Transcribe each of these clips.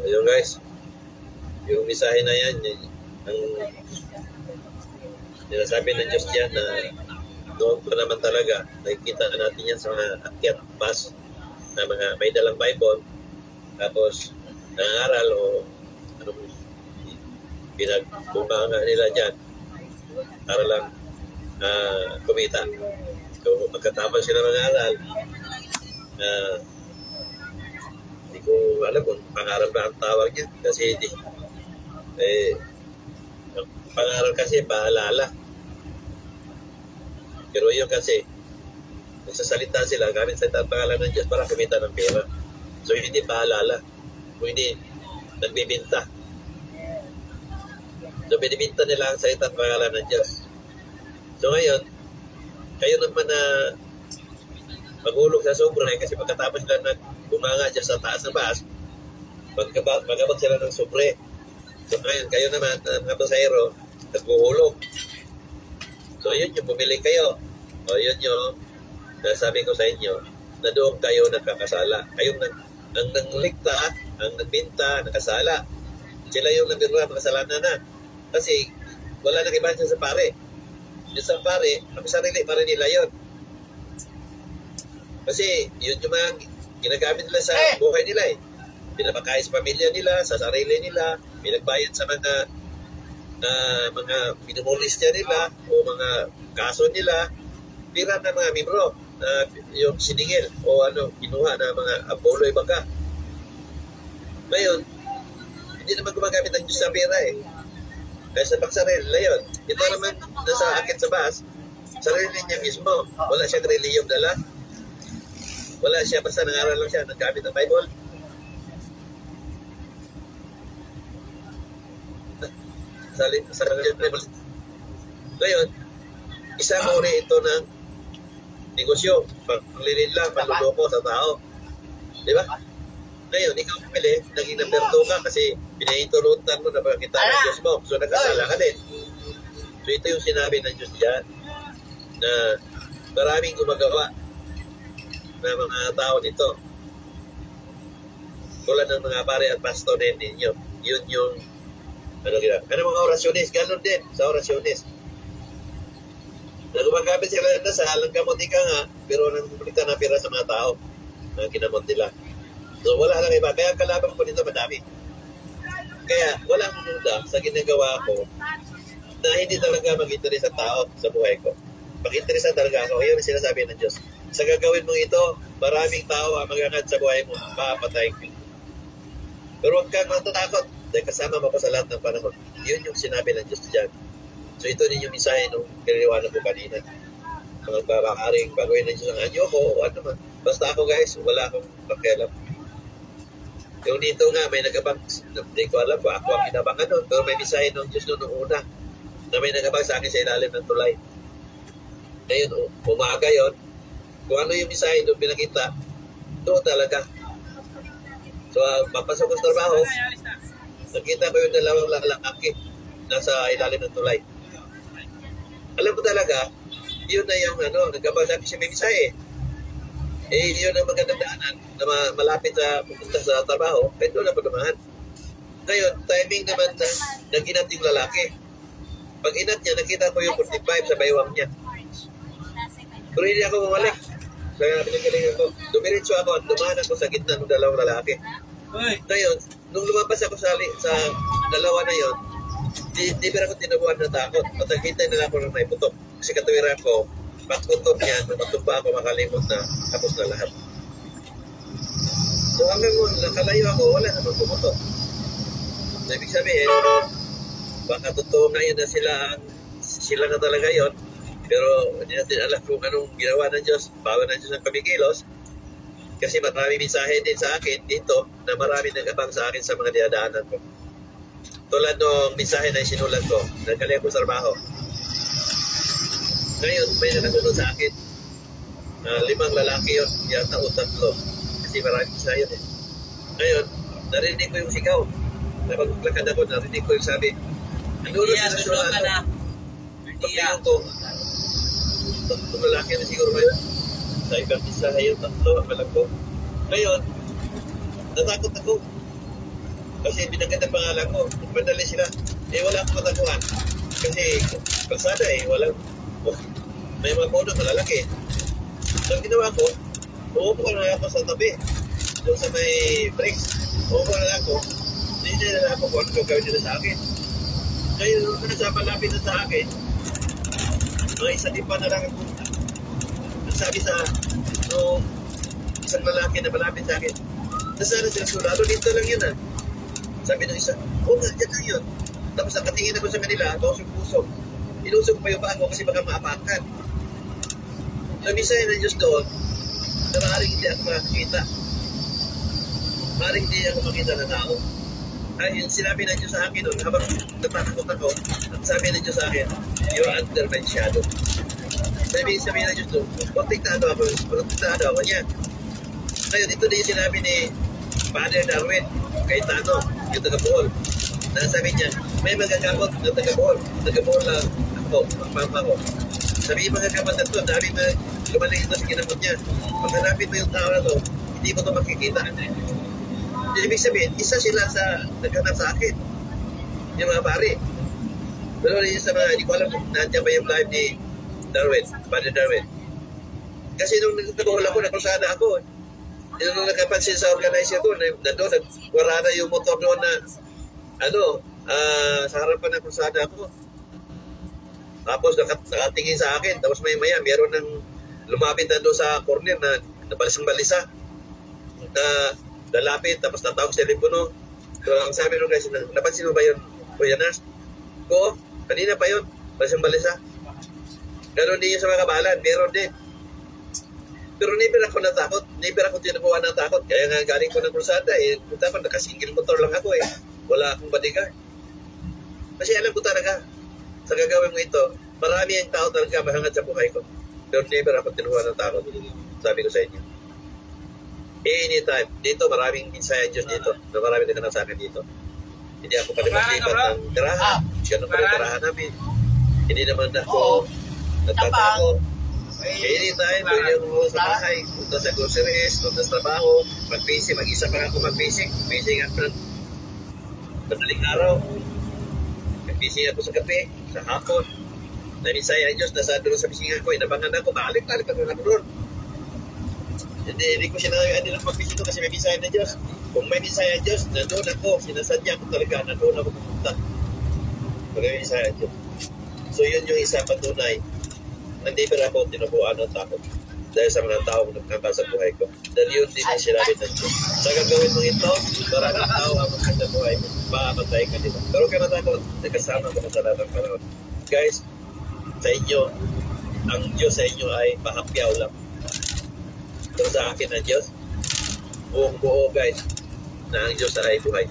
Ayun guys, yung misahe na yan, ang sinasabi ng Diyos dyan na doon pa naman talaga, nakikita natin yan sa mga akyat bus na mga may dalang Bible, tapos nangaral o anong pinagbumanga nila dyan para lang kumita. So pagkatapos sila nangaral, hindi ko alam kung pangarap na ang tawag niya kasi pangaral kasi paalala. Pero yun kasi nagsasalita sila gamit sa pangalan ng Diyos para kumita ng pera. So hindi paalala, kung hindi nagbibinta. So binibinta nila ang salita at pangalan ng Diyos. So ngayon, kayo naman na maghulog sa sobre kasi pagkatapos sila nagbumanga dyan sa taas ng bus, magabot sila ng sobre. So ngayon, kayo naman, mga pasahero, naghuhulog. So yun yung bumili kayo. O yun yung sabi ko sa inyo na doon kayo nagkakasala. Kayong ang nanglikta, ang nagbinta, nakasala. Sila yung nabira, makasalanan na. Kasi wala nang iba sa pare. Yung sa pare, ang sarili pa rin nila yun. Kasi yun yung mga ginagamit nila sa buhay nila eh. Pinapakain sa pamilya nila, sa sarili nila, pinagbayad sa mga minumulistya nila o mga kaso nila, pira ng mga membro yung siningil o kinuha na mga abuloy baka. Ngayon, hindi naman gumagamit ng Diyos sa pera eh. Kaya sa pagsarili nila yun. Ito naman nasa akit sa bus, sarili niya mismo. Wala siyang reliyong dala. Wala siya, basta nangaral lang siya, naggamit ng Bible. Ngayon, isang uri ito ng negosyo, panglilin lang, panluloko sa tao. Di ba? Ngayon, ikaw pili, naging number 2 ka kasi pinahintulutan mo na pakita ng Diyos mo. So, nagkasala ka din. So, ito yung sinabi ng Diyos dyan na maraming gumagawa na mga tao nito. Tulad ng mga pare at pastor din ninyo. Yun yung ano mga orasyonis, gano'n din sa orasyonis. Na gumagamit sila na sa halang gamot ika nga, pero nangbulitan na pira sa mga tao na ginamot nila. So wala lang iba. Kaya kalaban ko nito madami. Kaya walang duda sa ginagawa ko na hindi talaga mag-interes sa tao sa buhay ko. Mag-interes talaga ako. Ayun ang sinasabi ng Diyos. Sa gagawin mong ito, maraming tao ang mag-angat sa buhay mo. Papatayin ko. Pero huwag kang matatakot. Dahil kasama mo ko sa lahat ng panahon. Yun yung sinabi ng Diyos dyan. So ito din yung mensahe nung kiniliwanag ko kanina. Mga babakaring baguhin ng Diyos ang anyo ko o ano man. Basta ako guys, wala akong pakialam. Yung dito nga, may nagabang, hindi ko alam ba, ako ang kinabangan nun. Pero may mensahe ng Diyos noong una na may nagabang sa akin sa ilalim ng tulay. Ngayon, umaga yun. Kung ano yung mensahe doon pinakita, doon talaga. So, papasok ko sa trabaho, nakita ko yung dalawang lalaki nasa ilalim ng tulay. Alam mo talaga, yun na yung nagkabang sa akin siya may mensahe. Yun ang magandang daanan na malapit sa pupunta sa trabaho, kahit doon na padumahan. Ngayon, timing naman na nag-inat yung lalaki. Pag inat niya, nakita ko yung 45 sa baywang niya. Pero hindi ako bumalik. Kaya pinagalingan ko. Dumiritso ako at dumaan ako sa gitna ng dalawang lalaki. Ngayon, nung lumabas ako sa dalawa na yon, di ba ako tinabuhan ng takot. At naghintay na lang ako ng naiputok. Kasi katuwiran ko, pagputok niya, matumba ako makalimot na tapos na lahat. So hanggang nakalayo ako, wala naman pumutok. So, ibig sabihin, baka totoo na yun na sila na talaga yon. Pero hindi natin alam kung anong ginawa ng Diyos, bawa ng Diyos ang kamikilos. Kasi marami mensahe din sa akin dito na marami nag-abang sa akin sa mga dinadaanan ko. Tulad ng mensahe na sinulat ko, nagaling ko sa trabaho. Ngayon, may nanagunod sa akin. 5 lalaki yun, yata o 3. Kasi marami mensahe yun eh. Ngayon, narinig ko yung sigaw. Napaglakad ako, narinig ko yung sabi. Nanonood sa sulat ko. Pagpinong ko, 3 lalaki na siguro ba yun? Sa ibang mensahe yung 3, ang alam ko. Ngayon, natakot ako. Kasi binagad ang pangalan ko. Madali sila. Eh, wala akong katakuhan. Kasi, kalsada walang, may mga puno malalaki. So, ang ginawa ko, uupo ko na ako sa tabi. Doon sa may bricks. Uupo na lang ako. Hindi na ako kung ano gawin nila sa akin. Kaya nung nasa malapit na sa akin, mga isa din pa na lang ako. Sabi sa isang lalaki na malapit sa akin, nasaan sila sulalo? Dito lang yun Sabi ng isa, dyan lang yun. Tapos nakatingin ako sa kanila, tusok-pusok. Inusok pa yung bago kasi baka maapakan. Sabi sa'yo ng Diyos doon, na maaaring hindi ako makakita. Maaaring hindi ako makita ng tao. Ay, yung sinabi ng Diyos sa akin doon, habang natatakot ako, ang sabi ng Diyos sa akin, you are under my shadow. Sabi ng Diyos doon, protektado ako niya. Ngayon, ito din yung sinabi ni Father Darwin, kay Tano, yung taga-Bohol. Sabi niya, may magagamot na taga-Bohol. Taga-Bohol lang ako, ang papa ko. Sabi yung magagamot na ito, dami na lumaling ito sa ginamot niya. Pag hanapin mo yung tao na ito, hindi mo ito makikita. Ibig sabihin, isa sila sa naghanap sa akin. Yung mga pari. Pero yung sa mga, hindi ko alam kung nandiyan ba yung live ni Darwin, Father Darwin. Kasi nung nagtagohol ako, nakrusada ako. Nung nakapansin sa organizer ko, nandun, nagwara na yung motor doon na, sa harapan ng krusada ako. Tapos nakatingin sa akin, tapos maya meron ng lumapit na doon sa corner na nabalisang-balisa. Lalapit, tapos tatawag sa telepono. So, ang sabi nung guys, napansin mo ba yun, Kuya Nas? Oo, kanina pa yun, balisang-balisa. Ganon din yung sa mga kabalan, meron din. Pero never ako natakot, never ako tinubuhan ng takot. Kaya nga galing ko ng krusada, dapat nakasingle motor lang ako Wala akong bodyguard. Kasi alam ko talaga, sa gagawin mo ito, marami ang tao talaga mahangad sa buhay ko. Pero never ako tinubuhan ng takot. Sabi ko sa inyo. Anytime. Dito, maraming insaya Diyos dito. Marami na sa akin dito. Hindi ako palipat-lipat ng tirahan. Ganun pa rin tirahan namin. Hindi naman ako nagtatakot. Anytime, pwede ako sa bahay. Punta sa groceries, punta sa trabaho. Mag-busy, mag-isa pa ako mag-busy. Busy nga pa. Madaling araw. Mag-busy ako sa kape, sa hapon. Namisaya Diyos, nasa doon sa bisingan ko. Inabangan ako, balik-balik ako na doon. Hindi ko sinabi lang mag-busy kasi may bisaya na Diyos. Kung may bisaya Diyos, nandun ako. Sinasadya ko talaga, nandun ako pumunta. Kung may bisaya Diyos. So yun yung isa patunay. Nag-never ako tinubuan ng takot. Dahil sa mga taong nagkaka sa buhay ko. Dahil yun din ang sinabi ng Diyos. Sa gagawin mo ito, maraming tao ang magkaka sa buhay mo. Makamatay ka dito. Pero kaya matakot, nagkasama ko sa lahat ng panahon. Guys, sa inyo, ang Diyos sa inyo ay pahapyaw lang. Pero sa akin ang Diyos, buong buo guys, na ang Diyos ay buhay.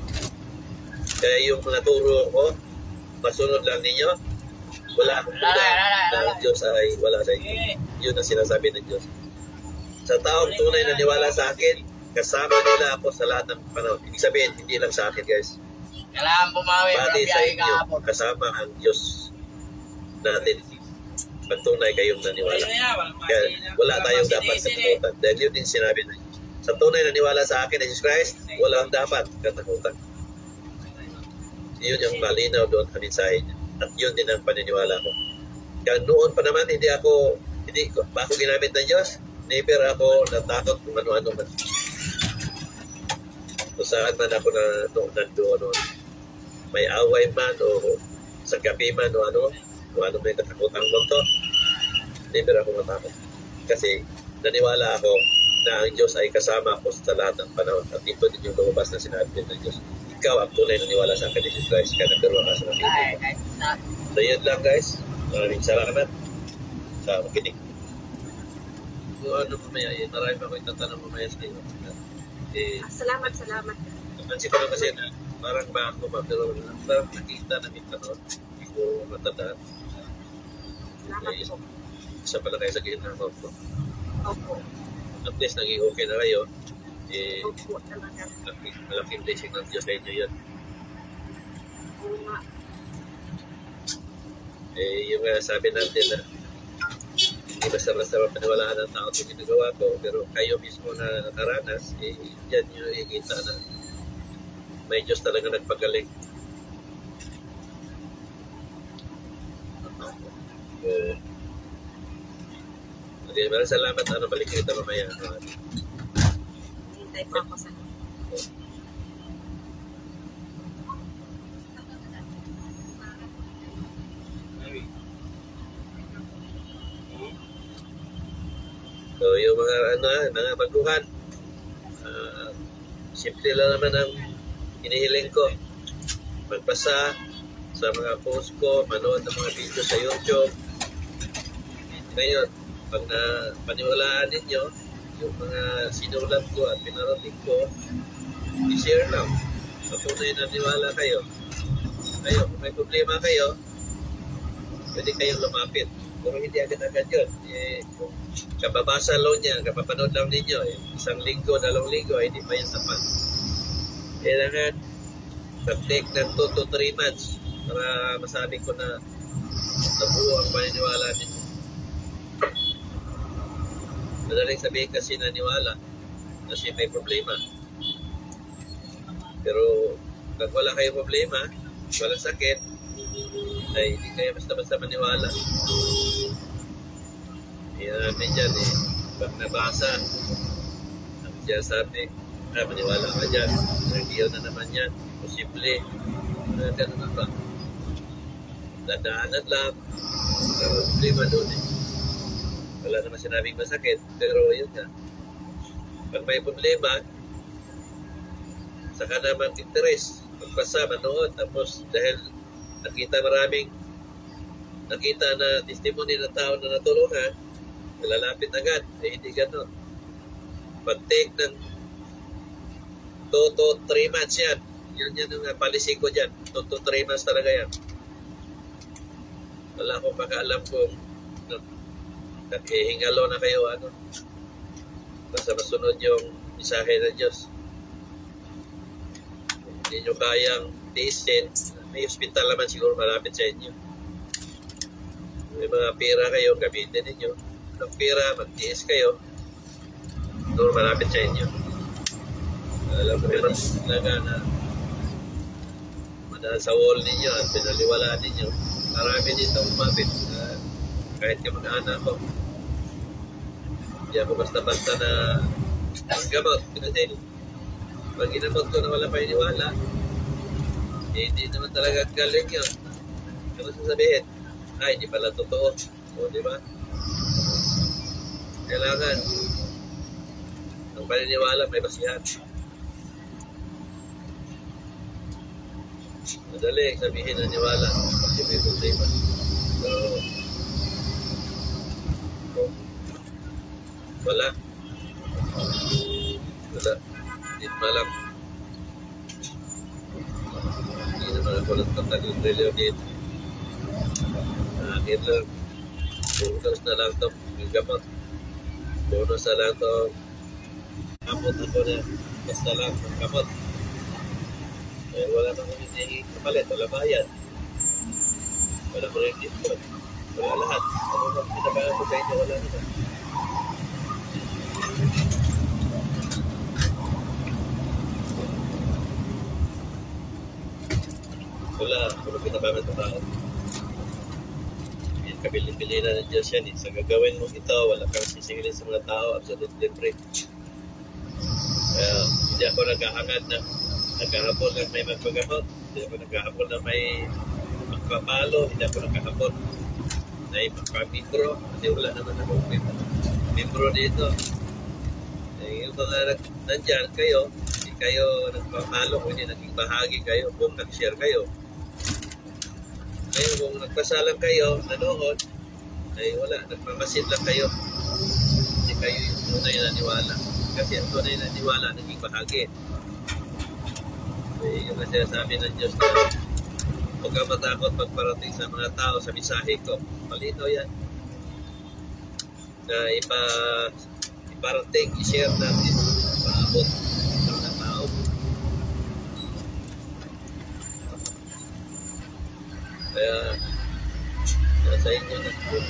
Kaya yung mga turo ko, masunod lang ninyo, wala akong buda na ang Diyos ay wala sa inyo. Yun ang sinasabi ng Diyos. Sa taong tunay na niwala sa akin, kasama nila ako sa lahat ng panahon. Ibig sabihin, hindi lang sa akin guys. Kailangan bumawi. Pati sa inyo, kasama ang Diyos natin. Pagtunay kayong naniwala. Kaya wala tayong dapat katakutan. Dahil yun din sinabi na sa tunay na niwala sa akin na Jesus Christ, walang dapat katakutan. Yun yung malinaw doon sa mensahe niya. At yun din ang paniniwala ko. Kaya noon pa naman, hindi ako ginamit ng Diyos. Never ako natakot kung ano-ano man. Kung saan man ako nandoon. May away man o sa gabi man o ano. Kung ano may katakutan mo to, never ako matakot. Kasi naniwala ako na ang Diyos ay kasama ako sa lahat ng panahon. At ito din yung lumabas na sinabi ng Diyos. Ikaw ang tunay naniwala sa akin ni Jesus Christ. Kaya nagkaroon ka sa nakikinig. So yun lang guys. Maraming salamat sa makinig. So ano mamaya, marami pa ako itatanong mamaya sa iyo. Salamat. Napansin ko lang kasi na parang ba ako pero parang nakita na mintanong. Hindi ko matandaan. Isa pala kayo sa gitna ko. Opo. At least naging okay na kayo. Opo, talaga. Malaking blessing ng Diyos sa inyo yun. Oo nga. Yung sabi natin na hindi basta-basta mapaniwalaan ng tao itong ginagawa ko, pero kayo mismo na nakaranas, dyan nyo ikita na may Diyos talaga nagpagaling. Okay, maraming salamat. Balik kita mamaya. Hintay pa ako sa So, yung mga baguhan, simple lang naman ang hinihiling ko. Magpasa sa mga post ko, manood ng mga video sa YouTube. Ngayon, pag paniwalaan ninyo, yung mga sinulat ko at pinarating ko, i-share lang. Patunay na niwala kayo. Kung may problema kayo, pwede kayong lumapit. Pero hindi agad-agad yun. Kung kababasa lang niya, kapapanood lang ninyo, isang linggo, 2 linggo, hindi pa yung sapat. Kailangan mag-take ng 2 to 3 months para masabi ko na nabuo ang paniniwala ninyo. Madaling sabihin kasi naniwala kasi may problema. Pero pag wala kayong problema, walang sakit, ay hindi kayo basta-basta maniwala. Yan namin dyan pag nabasa, ang siya sabi, maniwala ka dyan, reveal na naman yan, posible, gano'n na ba? Dadaanan lang, problema doon Wala naman sinabing masakit, pero yun nga. Pag may problema, saka naman interest, magpasa, manood, tapos dahil nakita na testimony ng tao na natulungan, lalapit agad, hindi gano'n. Pag-take ng 2 to 3 months yan, yun yung policy ko dyan, 2 to 3 months talaga yan. Wala akong makaalam kung hingalo na kayo, basta masunod yung mensahe ng Diyos. Hindi nyo kayang tiisin, may hospital naman siguro malapit sa inyo. May mga pera kayo, gamitin ninyo. Ng pera, magtiis kayo, siguro malapit sa inyo. Alam mo naman talaga na madahil sa wall ninyo at pinaliwalaan ninyo, marami dito umapit. Kahit ka mag-anak ko, hindi ako basta-basta na gamot. Kasi pag ginamot ko na wala paniniwala, hindi naman talaga galing yun. Ano sasabihin? Ay, hindi pala totoo. O, di ba? Kailangan ang paniniwala may basihan. Madali sabihin na niwala kasi may problema. So, wala. Hindi malang. Hindi naman ako nagtatagal reliyon dito. Akin lang. Bonus na lang ito. Yung gamot. Bonus na lang ito. Gamot ako na. Basta lang. Gamot. Eh, wala naman hindi kapalit. Wala bayad. Wala mo rin dito. Wala lahat. Ano bang pinabayad ko sa inyo? Wala naman. Wala. Wala pinabayad ko tao. Kabilin-bilin na ng Diyos yan. Sa gagawin mo ito, wala kang sisingilin sa mga tao. Absolutely free. Kaya hindi ako naghahangad na naghahapon lang may magpagamot. Hindi ako naghahapon na may magpapalo. Hindi ako naghahapon na magpamibro. Kasi wala naman akong mibro dito. Yung mga nandyan kayo, hindi kayo nagpapalo, hindi naging bahagi kayo kung nag-share kayo. Ngayon, kung nagpasalang kayo, nanood, ay wala, nagmamasid lang kayo. Hindi kayo yung tunay na niwala. Kasi ang tunay na niwala, naging bahagi. Ay, yung sinasabi ng Diyos na huwag kang matakot pagparating sa mga tao sa mensahe ko. Malinaw yan. Na iparating, i-share natin, paabot sa mga tao. Kaya sa inyo na po,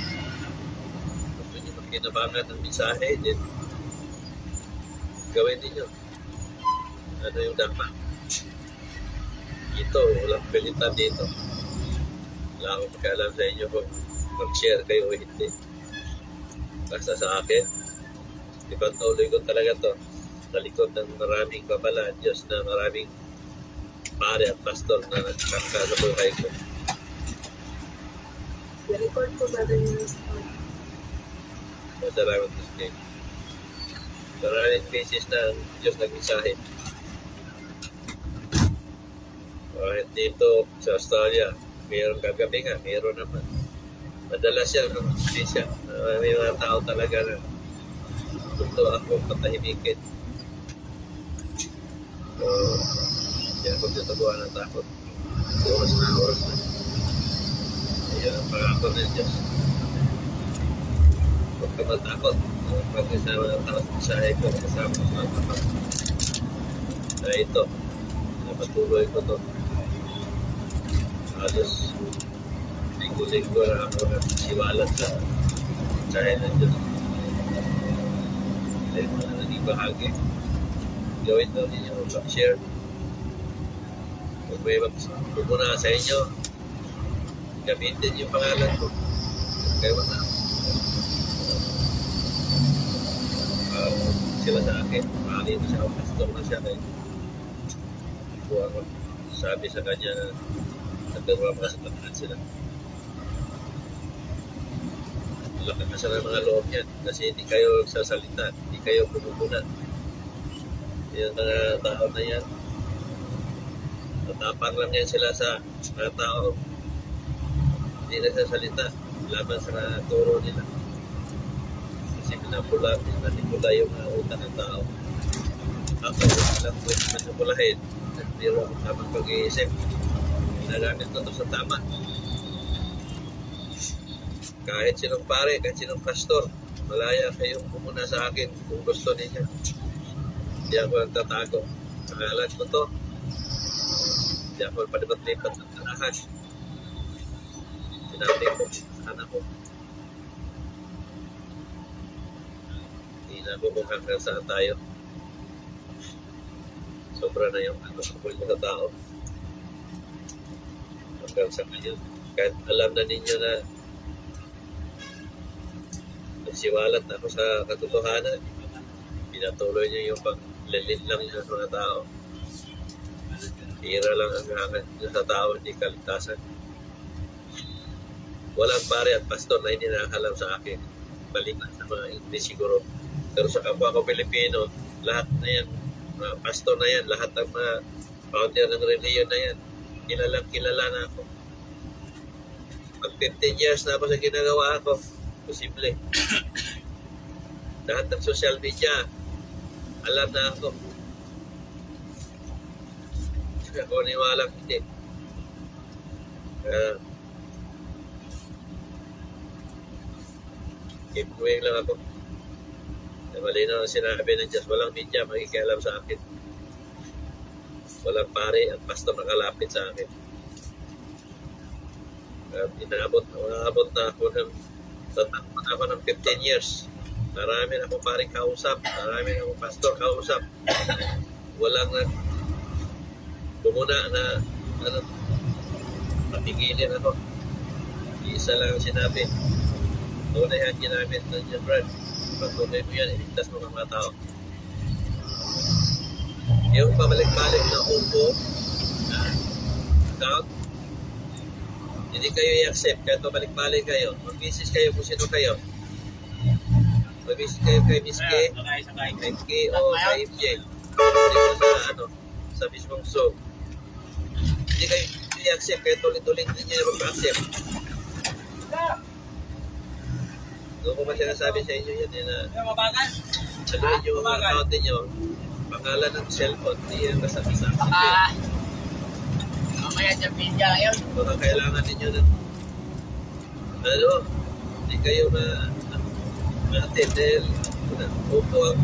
gusto nyo pakinabangan ng mensahe, din gawin ninyo. Ano yung dapat? Ito, walang pilitan dito. Wala akong pakialam sa inyo kung mag-share kayo o hindi. Basta sa akin, ipatuloy ko talaga to sa likod ng maraming babala, Diyos na maraming pare at pastor na nagkaka sa buhay ko. I-record ko ba rin yung story? Salamat sa Diyos. Maraming cases na ang Diyos nag-mensahe. Kahit dito sa Australia, mayroon kagabi nga, mayroon naman. Madalas yan ang justisya. May mga tao talaga na gusto ako patahimikin. So, hindi ako titubuan ng takot. Oras na. Ayan ang pangako ng Diyos. Huwag ka matakot. Pag isama ng tao sa mensahe ko, kasama ng mga tapat. Kaya ito, napatuloy ko ito. Halos linggo-linggo na ako nagsiwalat sa mensahe ng Diyos. Dahil mga naging bahagi, gawin daw ninyo mag-share. Kung may magpupuna sa inyo, gamitin yung pangalan ko. Kaya wala. Sila sa akin, maaari na siya, pastor na siya. Ako sabi sa kanya na nagkaroon mga sapataan sila. Lakas na siya ng mga loob niyan kasi hindi kayo sasalita, hindi kayo pumupunan. Yung mga tao na yan, natapang lang yan sila sa mga tao. Hindi na sasalita, laban sa turo nila. Kasi manipula yung mga utang ng tao. Ako, lang po yung manipulahin. Pero tamang pag-iisip, ginagamit ko ito sa tama. Kahit sinong pare, kahit sinong pastor, malaya kayong pumuna sa akin kung gusto ninyo. Hindi ako nagtatago. Pangalan ko to. Hindi ako palipat-lipat ng tanahan. Sinabi ko, anak ko. Hindi na ako kung hanggang saan tayo. Sobra na yung kapul sa tao. Hanggang sa ngayon. Kahit alam na ninyo na nagsiwalat na ako sa katotohanan, pinatuloy niyo yung paglilit lang niyo sa mga tao. Tira lang ang hangat niyo sa tao, hindi kaligtasan. Walang pare at pastor na hindi nakakalam sa akin. Balikan sa mga English siguro. Pero sa kapwa ko Pilipino, lahat na yan, mga pastor na yan, lahat ng mga founder ng reliyon na yan, kilala na ako. Pag 15 years na ako sa ginagawa ko, posible. Lahat ng social media, alam na ako. Ako niwalang hindi. Keep going lang ako. Malinaw ang sinabi ng Diyos, walang media makikialam sa akin. Walang pare at pastor nakalapit sa akin. Inaabot na ako ng tatakpan ako ng 15 years. Marami na akong paring kausap, marami na akong pastor kausap. Walang bumuna na patigilin ako. Isa lang ang sinabi. Tunayan ginamit ng Diyos, Brad. Pagtuloy mo yan, iligtas mo ng mga tao. Yung pabalik-balik na upo account, hindi kayo i-accept. Kaya pabalik-balik kayo. Mag-visit kayo kung sino kayo. Mag-visit kayo kay Miss K, kay K o kay MJ. Sa mismong Zoom. Hindi kayo i-accept. Kaya tuloy-tuloy din nyo yung mag-accept. Doon ko ba sinasabi sa inyo yan na saluhin yung account ninyo, pangalan ng cellphone, hindi yan basta-basta. Mamaya dyan media ngayon. Baka kailangan ninyo ng hindi kayo ma-attend dahil upo ang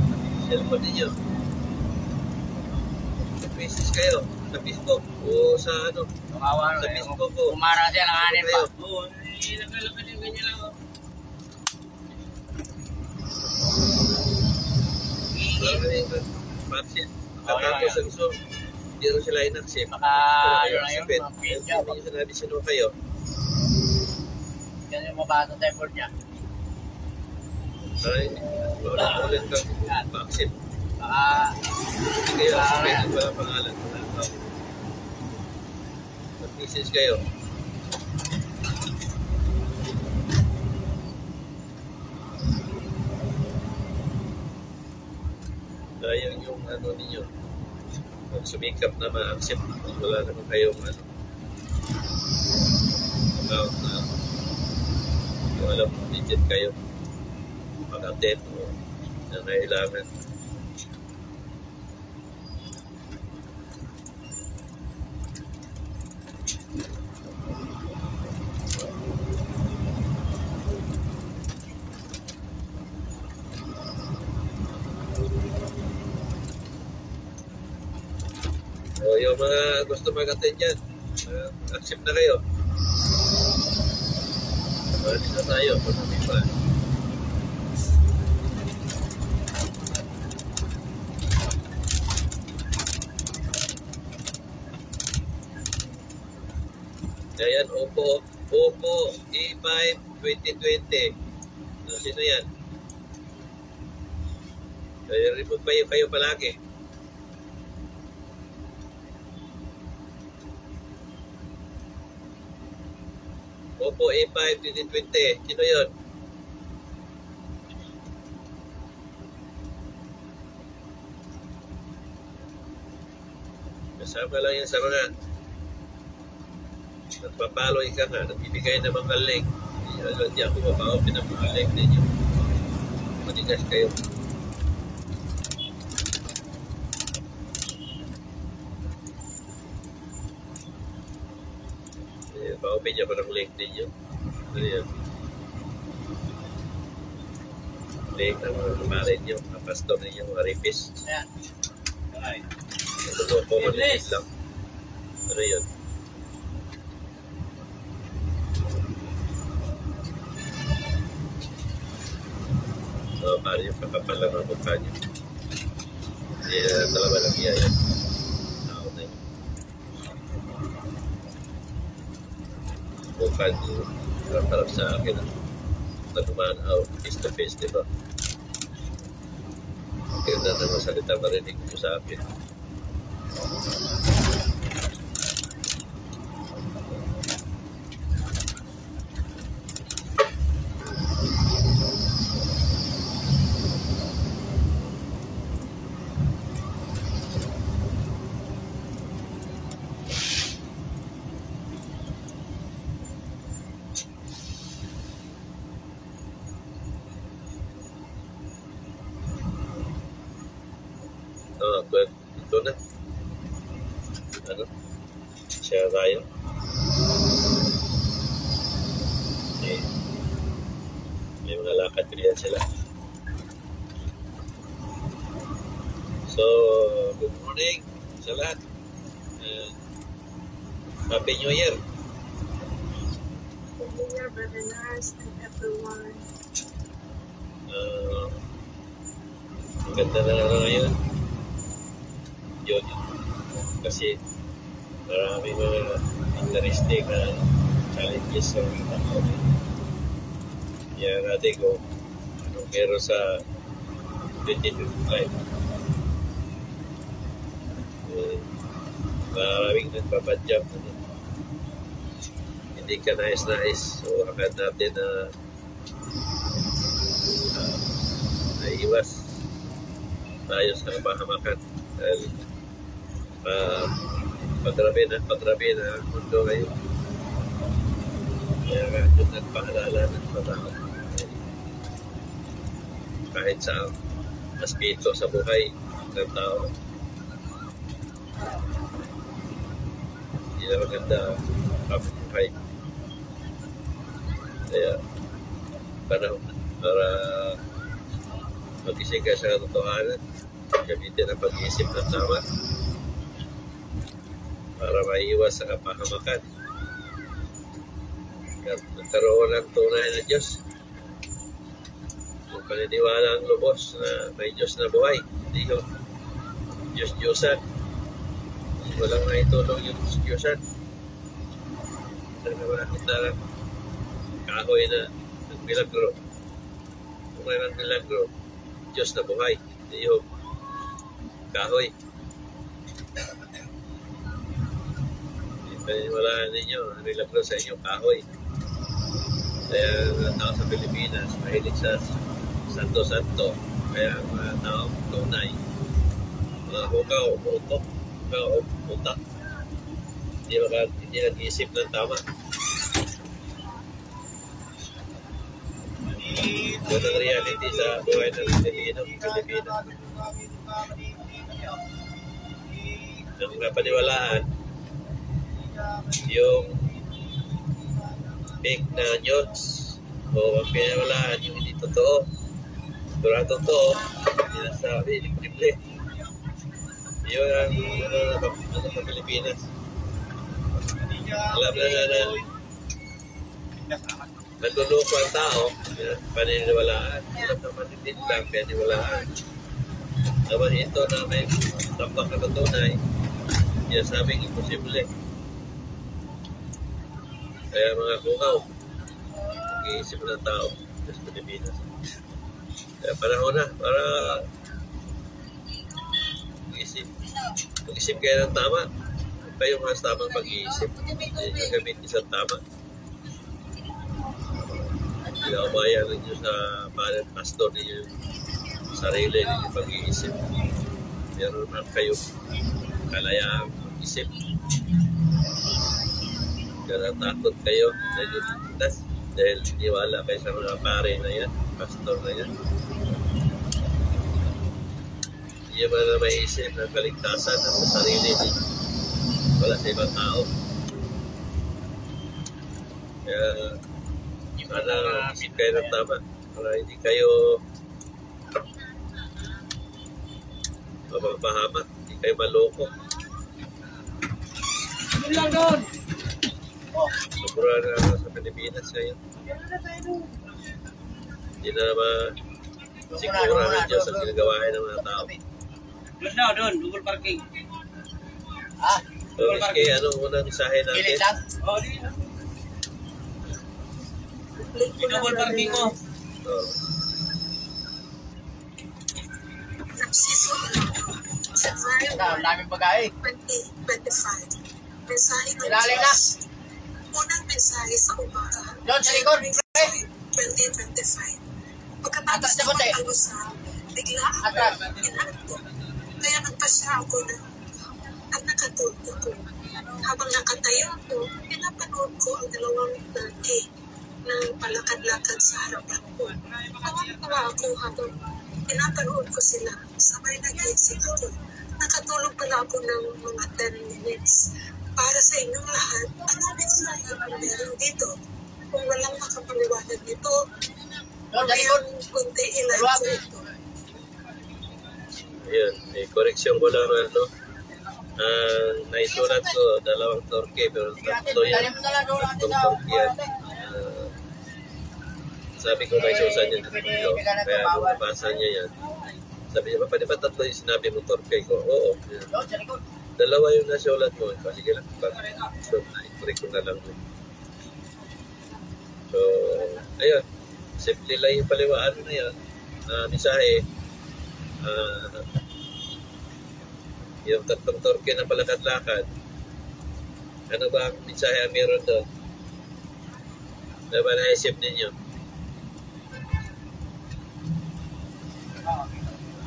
cellphone ninyo. Mag-message kayo sa Facebook o sa sa Facebook ko. Kumara siya ng anin pa. Oo, nagkalakan yung ganyan lang. Maraming vaccine. Katapos yan. ang Zoom, hindi rin sila in-accept. Baka, Pero yun na yun, accept. mga pizza. Hindi nyo sinabi sino kayo. Yan yung mabasa sa effort niya. Ay, ulit ka. Vaccine. Baka, Hindi kayo accept. Wala pangalan. Mag-message kayo. Sayang yung ano ninyo. Kung sumikap na ma-accept, wala naman kayong account na kung alam mo, legit kayo mag-attend o na nailangan. O yung mga gusto mag-attend dyan, accept na kayo. Balik na tayo, marami pa. Ayan, Oppo A5 2020. Sino yan? Remove kayo palagi. Oppo A5 2020. Sino yun? Kasama lang yan sa mga nagpapaloy ka nga, nagbibigay ng mga link. Hindi ako mapa-open ng mga link ninyo. Manigas kayo. Pa-open niyo ko ng link ninyo. Ano yan? Link ng mga kamarin nyo, mga pastor ninyo, mga ripis. yan. Alright. Ito po, malinis lang. Ano yun? Pari yung kakapal lang ang mukha nyo. Dalawa lang yan. Tao na yun. Mukha nyo. Harap sa akin. Nagumanaw. Face to face, di ba? Ganda na masalita marinig mo sa akin. Ito na. Ano? Share tayo. May mga lakad ko yan sila. So, good morning sa lahat. Happy New Year. Happy New Year, Brother Nars, and everyone. Ang ganda na lang ngayon. Yun. Kasi marami mga interesting na challenges sa mga tao. Kaya natin kung anong meron sa 2025. Maraming nagpapadjab na hindi ka nais-nais. So, agad natin na naiiwas tayo sa kapahamakan. Dahil pagrabe na ang mundo ngayon. Kaya nga yung nagpahalala ng patao. Kahit sa aspito sa buhay ng tao. Hindi na maganda ang buhay. Kaya panahon para mag-isig ka sa katotohanan. Gamitin ang pag-iisip ng tama para maiiwas sa kapahamakan. Nagkaroon ng tunay na Diyos. Kung paniniwala ang lubos na may Diyos na buhay. Hindi ko. Diyos-Diyosan. Walang naitulong yung Diyos-Diyosan. Wala kita kahoy na ng milagro. Kung mayroon milagro, Diyos na buhay. Hindi yung kahoy. Paniwalaan ninyo, ang milagro sa inyo, kahoy. Kaya mga tao sa Pilipinas, mahilig sa santo-santo. Kaya mga tao tunay, mga hukaw, utok, hukaw, utak. Hindi nag-iisip ng tama. Yun ang reality sa buhay ng Pilipinas. Ang kapaniwalaan, yung fake na news o ang pinaniwalaan yung hindi totoo. Pero ang totoo, sinasabi, libre. Yun ang sa Pilipinas. Alam na naguloko ang tao, paniniwalaan. Alam naman hindi lang paniniwalaan. Naman ito na may tampak na tunay, sinasabing imposible. Kaya mga kukaw, mag-iisip ng tao sa Pilipinas. Kaya panahon na para mag-isip kayo ng tama. Kayo mas tamang pag-iisip. Hindi nyo gamit isang tama. Pinakabayan ninyo sa pastor ninyo sarili ninyo pag-iisip. Meron naman kayo kalayaang mag-isip. Kaya takot kayo dahil niwala kayo sa mga pare na yan, pastor na yan. Hindi mo na maiisip ng kaligtasan ng sarili ninyo. Wala sa ibang tao. Kaya sana isip kayo ng tama para hindi kayo mapapahamak, hindi kayo maloko. Yun lang doon! Sobra na sa Pilipinas ngayon. Hindi na naman sigura ng Diyos ang ginagawain ng mga tao. Doon na, doon. Double parking. Ah? So, Miski, anong unang mensahe natin? Pilit lang? Oo, di. Double parking mo. Sa February Ang daming bagay. 2025, mensahe ng Ilalim na. Diyos. Unang mensahe sa umaga. Doon sa likod. 2025. Pagkatapos Atas na na konti. mag-almusal, bigla Atas. ako inantok. Kaya nagpasya ako at nakatulog ako. Habang nakatayo ako, pinapanood ko ang dalawang lalaki na palakad-lakad sa harapan ko. Tawa ako habang pinapanood ko sila. Sabay nag-iisip ako. Nakatulog pala ako ng mga 10 minutes. Para sa inyong lahat, ano mensahe ang meron dito? Kung walang makapaliwanag nito, mayroong kunti ilan ko ito. Ayun, may koreksyon ko lang ano. Naisulat ko, 2 torke, pero tatlo yan. Tatlong torke yan. Sabi ko kay Susan yun, kaya kung nabasa niya yan, sabi niya, pwede ba tatlo yung sinabi mo torke ko? Oo. Doon sa likod. 2 yung nasulat mo. Sige lang. So, i-correct ko na lang. So, ayun. Simple lang yung paliwaan na yan. Mensahe. Yung 3 torke na palakad-lakad. Ano ba ang mensahe ang meron doon? Ano ba naisip ninyo?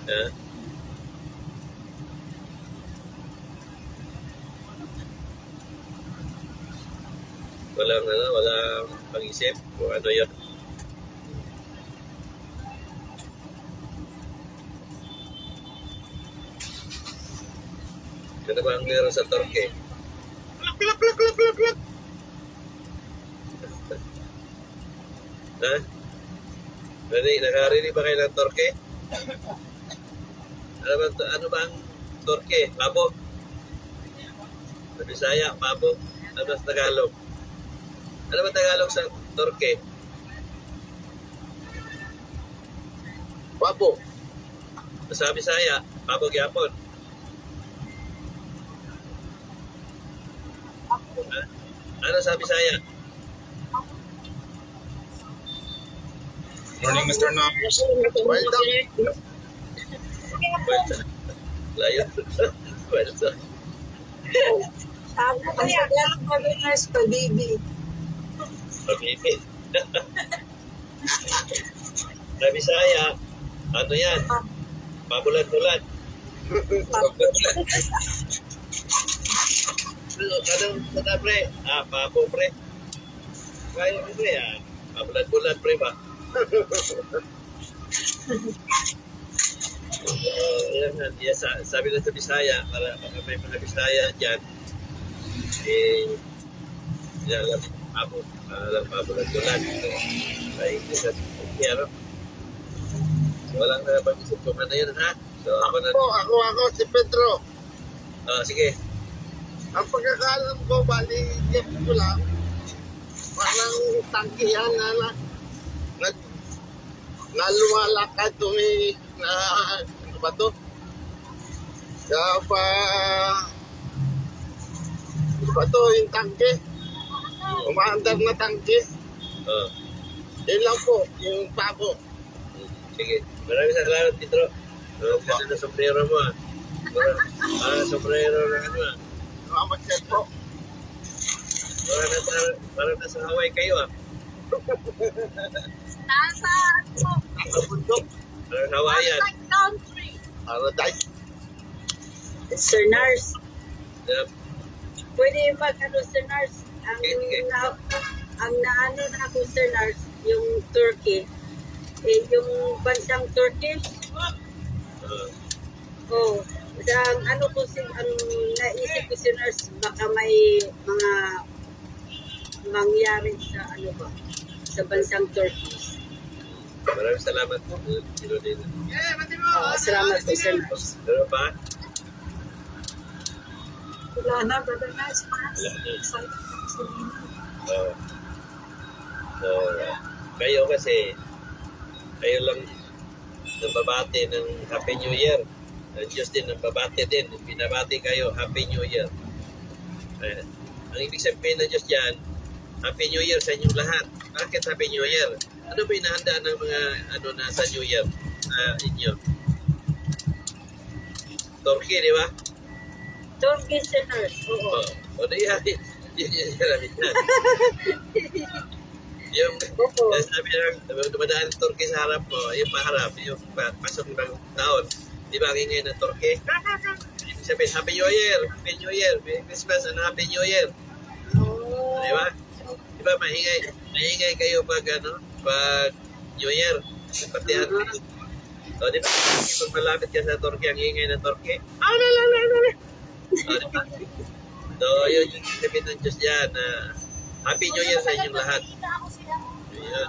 Ha? Walang pag-isip kung ano yun. Ano ba ang meron sa torke? Plak! Ha? Nakarinig ba kayo ng torke? Ano ba ang torke? Pabo? Sa Bisaya, pabo? Ano sa Tagalog? Ano ba Tagalog sa torke? Pabo. Sa Bisaya, Pabo gyapon. Ha? Ano sa Bisaya? Morning, Mr. Knox. Well done. Layo. Well done. Sabi ko sa Tagalog, Pilipinas, pabibi. Pag-ibig. Sa Bisaya, ano yan? Pabulan-bulan. Anong sana, pre? Pabo, pre. Kaya mo, pre, pabulan-bulan, pre, ba? Sabi na sa Bisaya, para may mga Bisaya dyan, yan lang, pabulan-bulan. Ay, isa, ano? Walang pag-isip ko man na yun, ha? So, Ako, si Pedro. Sige. Ang pagkakalam ko, bali, tip ko lang, parang tangkihan na lumalakad na, ano ba to? Kaya pa, ano ba to, yung tangke? Umaandar na tangke. Yun lang po, yung pabo. Sige. Maraming salamat, Pedro. Kasi na sombrero mo, sombrero na ano, Salamat yan po. Parang nasa Hawaii kayo, Nasa, Ang bundok, Parang Hawaiian. country. paradise. Sir Nars, Yeah. pwede mag-ano, Sir Nars, Sige. ang naano na ako, Sir Nars, yung Turkey, yung bansang Turkey, ang ano ko, ang naisip ko, Sir Nars, baka may mga mangyari sa ano ba, sa bansang Turkey. Maraming salamat po. Sino din. Salamat po, Sir Nars. Pero pa? Wala na, brother Nars. Wala na. Excited ako sa inyo. So, kayo kasi, kayo lang nababati ng Happy New Year. Ang Diyos din nababati din. Binabati kayo, Happy New Year. Ang ibig sabihin ng Diyos dyan, Happy New Year sa inyong lahat. Bakit Happy New Year? Ano ba inahanda ng mga ano na sa New Year inyo? Turkey, di ba? Turkey, Sir Nars, oo. O di yan. Yung sabi lang, dumadaan ng Turkey sa harap mo, yung paharap, yung pasok ng taon, di ba ang ingay ng Turkey? Sabi, Happy New Year, Happy New Year, Merry Christmas and Happy New Year. Di ba? Di ba maingay kayo pag New Year, patihan. O di ba, kung malapit ka sa Turkey, ang ingay ng Turkey, o di ba? So, yun yung sabihin ng Diyos dyan, Happy New Year sa inyong lahat. Yun.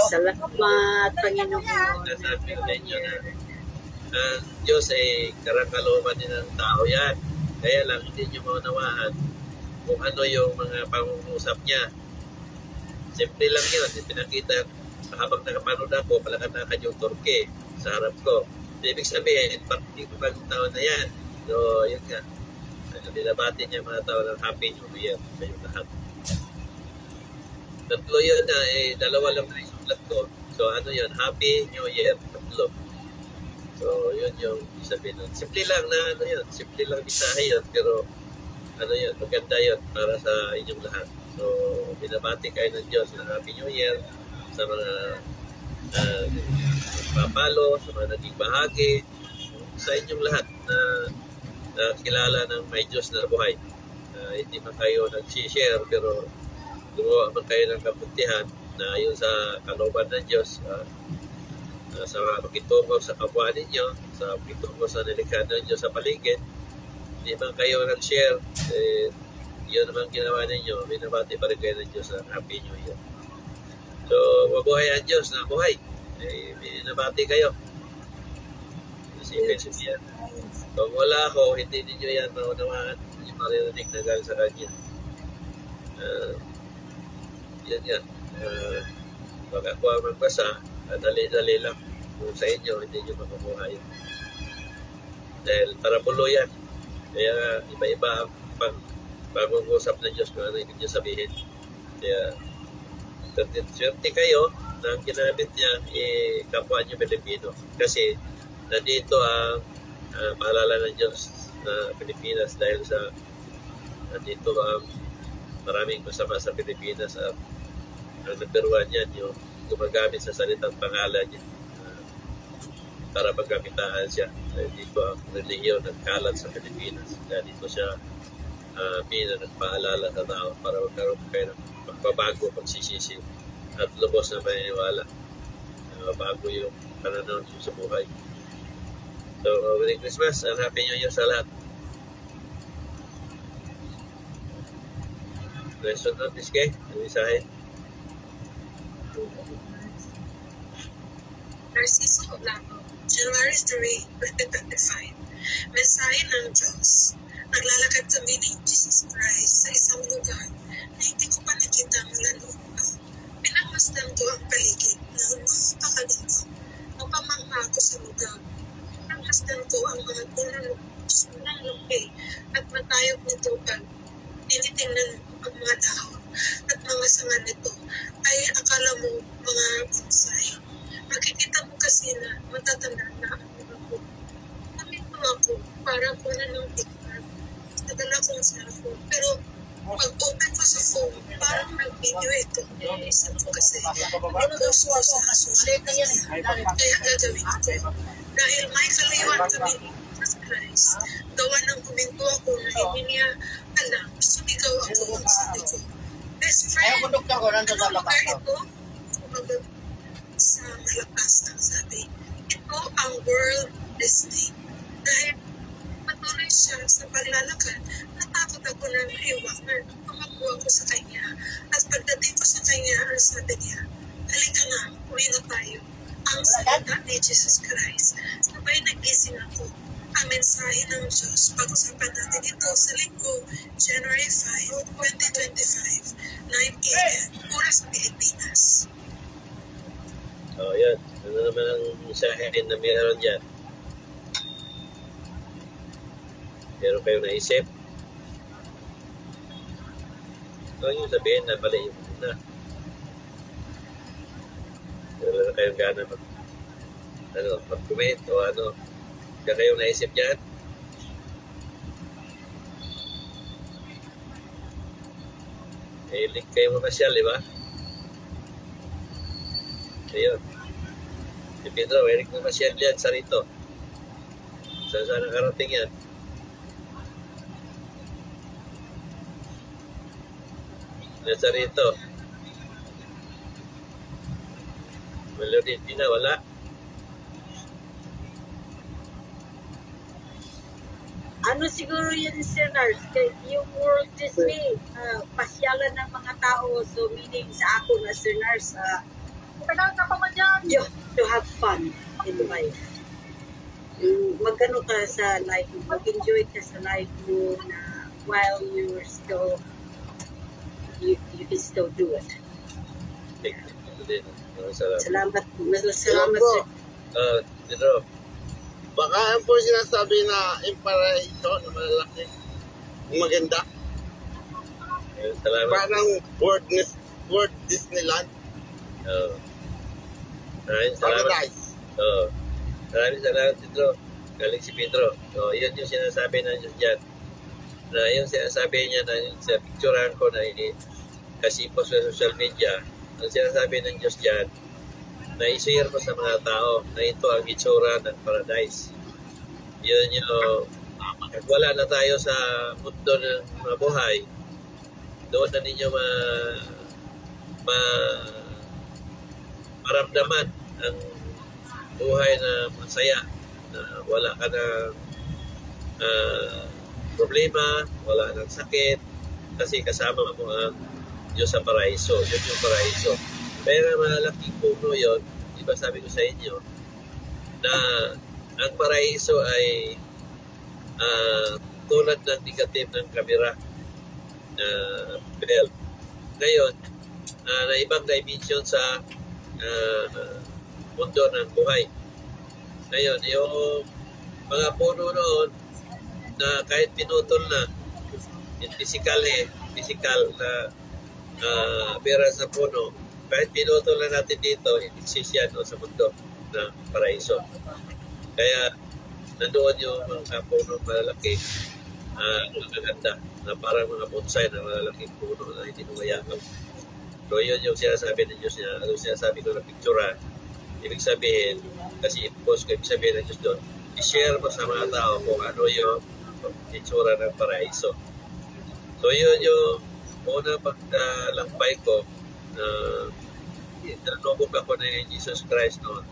Salamat, Panginoon. Nasabi ko sa inyo na Diyos ay karangkalooban din ng tao yan. Kaya lang, hindi nyo maunawaan kung ano yung mga pangungusap niya. Simple lang yun. Pinakita, habang nakapanood ako, palakad-lakad yung Turkey sa harap ko. Ibig sabihin, pati ko bagong taon na yan. So, yun nga. Binabati niya mga tao ng Happy New Year sa yung lahat. Tatlo yun na, dalawa lang na isulat ko. So, ano yun? Happy New Year. Tatlo. So, yun yung sabihin nun. Simple lang na, ano yun? Simple lang bisahe yun. Pero, ano yun? Maganda yun para sa inyong lahat. So, binabati kayo ng Diyos ng Happy New Year sa mga papalo, sa mga naging bahagi, sa inyong lahat na kilala ng may Diyos na buhay. Hindi man kayo nag-share pero gumawa man kayo ng kabutihan na ayon sa kalooban ng Diyos sa pakitungo sa kapwa ninyo, sa pakitungo sa nilikha ng Diyos sa paligid. Hindi man kayo nag-share, yun naman ginawa ninyo, binabati pa rin kayo ng Diyos ng Happy New Year. So, mabuhay ang Diyos na buhay. Binabati kayo. Isipin siya. Kung wala ako, hindi ninyo yan maunawaan. Hindi maririnig na galing sa kanya. Yan yan. Pag ako ang magbasa, dali-dali lang. Kung sa inyo, hindi nyo makukuha yun. Dahil parabulo yan. Kaya iba-iba ang pag-uusap ng Diyos kung ano yung Diyos sabihin. Kaya swerte kayo na ang ginamit niya kapwa niyo Pilipino. Kasi nandito ang paalala ng Diyos na Pilipinas dahil sa nandito ang maraming masama sa Pilipinas at ang number one yan yung gumagamit sa salitang pangalan niya para pagkamitaan siya. Dito ang relihiyon nagkalat sa Pilipinas. Kaya dito siya nagpaalala sa tao para magkaroon kayo ng pagbabago, pagsisisi at lubos na paniniwala. Bago yung pananaw niyo sa buhay. So, Merry Christmas and Happy New Year sa lahat. Lesson on this kay, mensahe. Narciso Oblamo, January 3, 2025. Mensahe ng Diyos. Naglalakad kami ni Jesus Christ sa isang lugar na hindi ko pa nakita mula noon pa. Pinagmasdan ko ang paligid na napakaganda. Napamangha ako sa lugar. Pinagmasdan ko ang mga puno ng lupi at matayog na tubig. Tinitingnan ang mga dahon at mga sanga nito ay akala mo mga bonsai. Makikita mo kasi na matatanda na ang mga po. Namito ako para puno ng tignan. Nadala kong cellphone. Pero pag-open ko sa phone, parang nag-video ito. Isang ko kasi nag-post ko sa social media. Kaya gagawin ko. Dahil may kalayuan kami ni Jesus Christ, gawa ng huminto ako na hindi niya alam, sumigaw ako ang sabi ko. Best friend, ano lugar ito? Sumagot sa malakas ang sabi. Ito ang World Disney. Dahil patuloy siya sa paglalakad, natakot ako na maiwanan. Tumakbo ako sa kanya. At pagdating ko sa kanya, ang sabi niya, halika na, uwi na tayo. Ang salita ni Jesus Christ. Sabay nagising ako. Ang mensahe ng Diyos. Pag-usapan natin ito sa linggo, January 5, 2025, 9 a.m. Oras Pilipinas. Yan. Ano naman ang mensahe na mayroon dyan? Meron kayong naisip? Ito yung sabihin na pala yung una. Wala na kayong gana mag-comment o ano. Kaya kayong naisip dyan? Link kayo mamasyal, di ba? Ayun. Si Pedro, Eric mamasyal dyan sa rito. Saan nakarating yan? Nasa rito. Melody na wala. Ano siguro yun, Sir Nars? Yung World Disney, pasyalan ng mga tao. So, meaning sa ako na, Sir Nars, to have fun in life. Magano ka sa life mo, mag-enjoy ka sa life mo na while you're still, you can still do it. Salamat. Salamat, Sir. Pedro. Baka yan po sinasabi na empire ito na malalaki. Maganda. Salamat. Parang World Disneyland. Maraming salamat. Paradise. Maraming salamat, Pedro. Galing si Pedro. Yun yung sinasabi ng Diyos dyan. Na yung sinasabi niya na yung sa picturean ko na kasi po sa social media, ang sinasabi ng Diyos dyan, na i-share mo sa mga tao na ito ang itsura ng paradise. Yun yung wala na tayo sa mundo ng mabuhay, doon na ninyo maramdaman ang buhay na masaya, na wala ka ng problema, wala ng sakit, kasi kasama mo ang Diyos sa paraiso. Yun yung paraiso. Pero malaking puno yun, diba sabi ko sa inyo, na ang paraiso ay tulad ng negative ng kamera na bell. Ngayon, na ibang dimension sa mundo ng buhay. Ngayon, yung mga puno noon na kahit pinutol na, yung physical na pera sa puno, kahit pinutol na natin dito, exist yan sa mundo na paraiso. Kaya nandoon yung mga puno malalaki, magaganda, na parang mga bonsai na malalaking puno na hindi numayakap. So yun yung sinasabi ng Diyos niya, ano sinasabi ko na picturean. Ibig sabihin, kasi i-post ko, ibig sabihin ng Diyos doon, i-share mo sa mga tao kung ano yung itsura ng paraiso. So yun yung una paglalakbay ko na nalubog ako na Jesus Christ noon.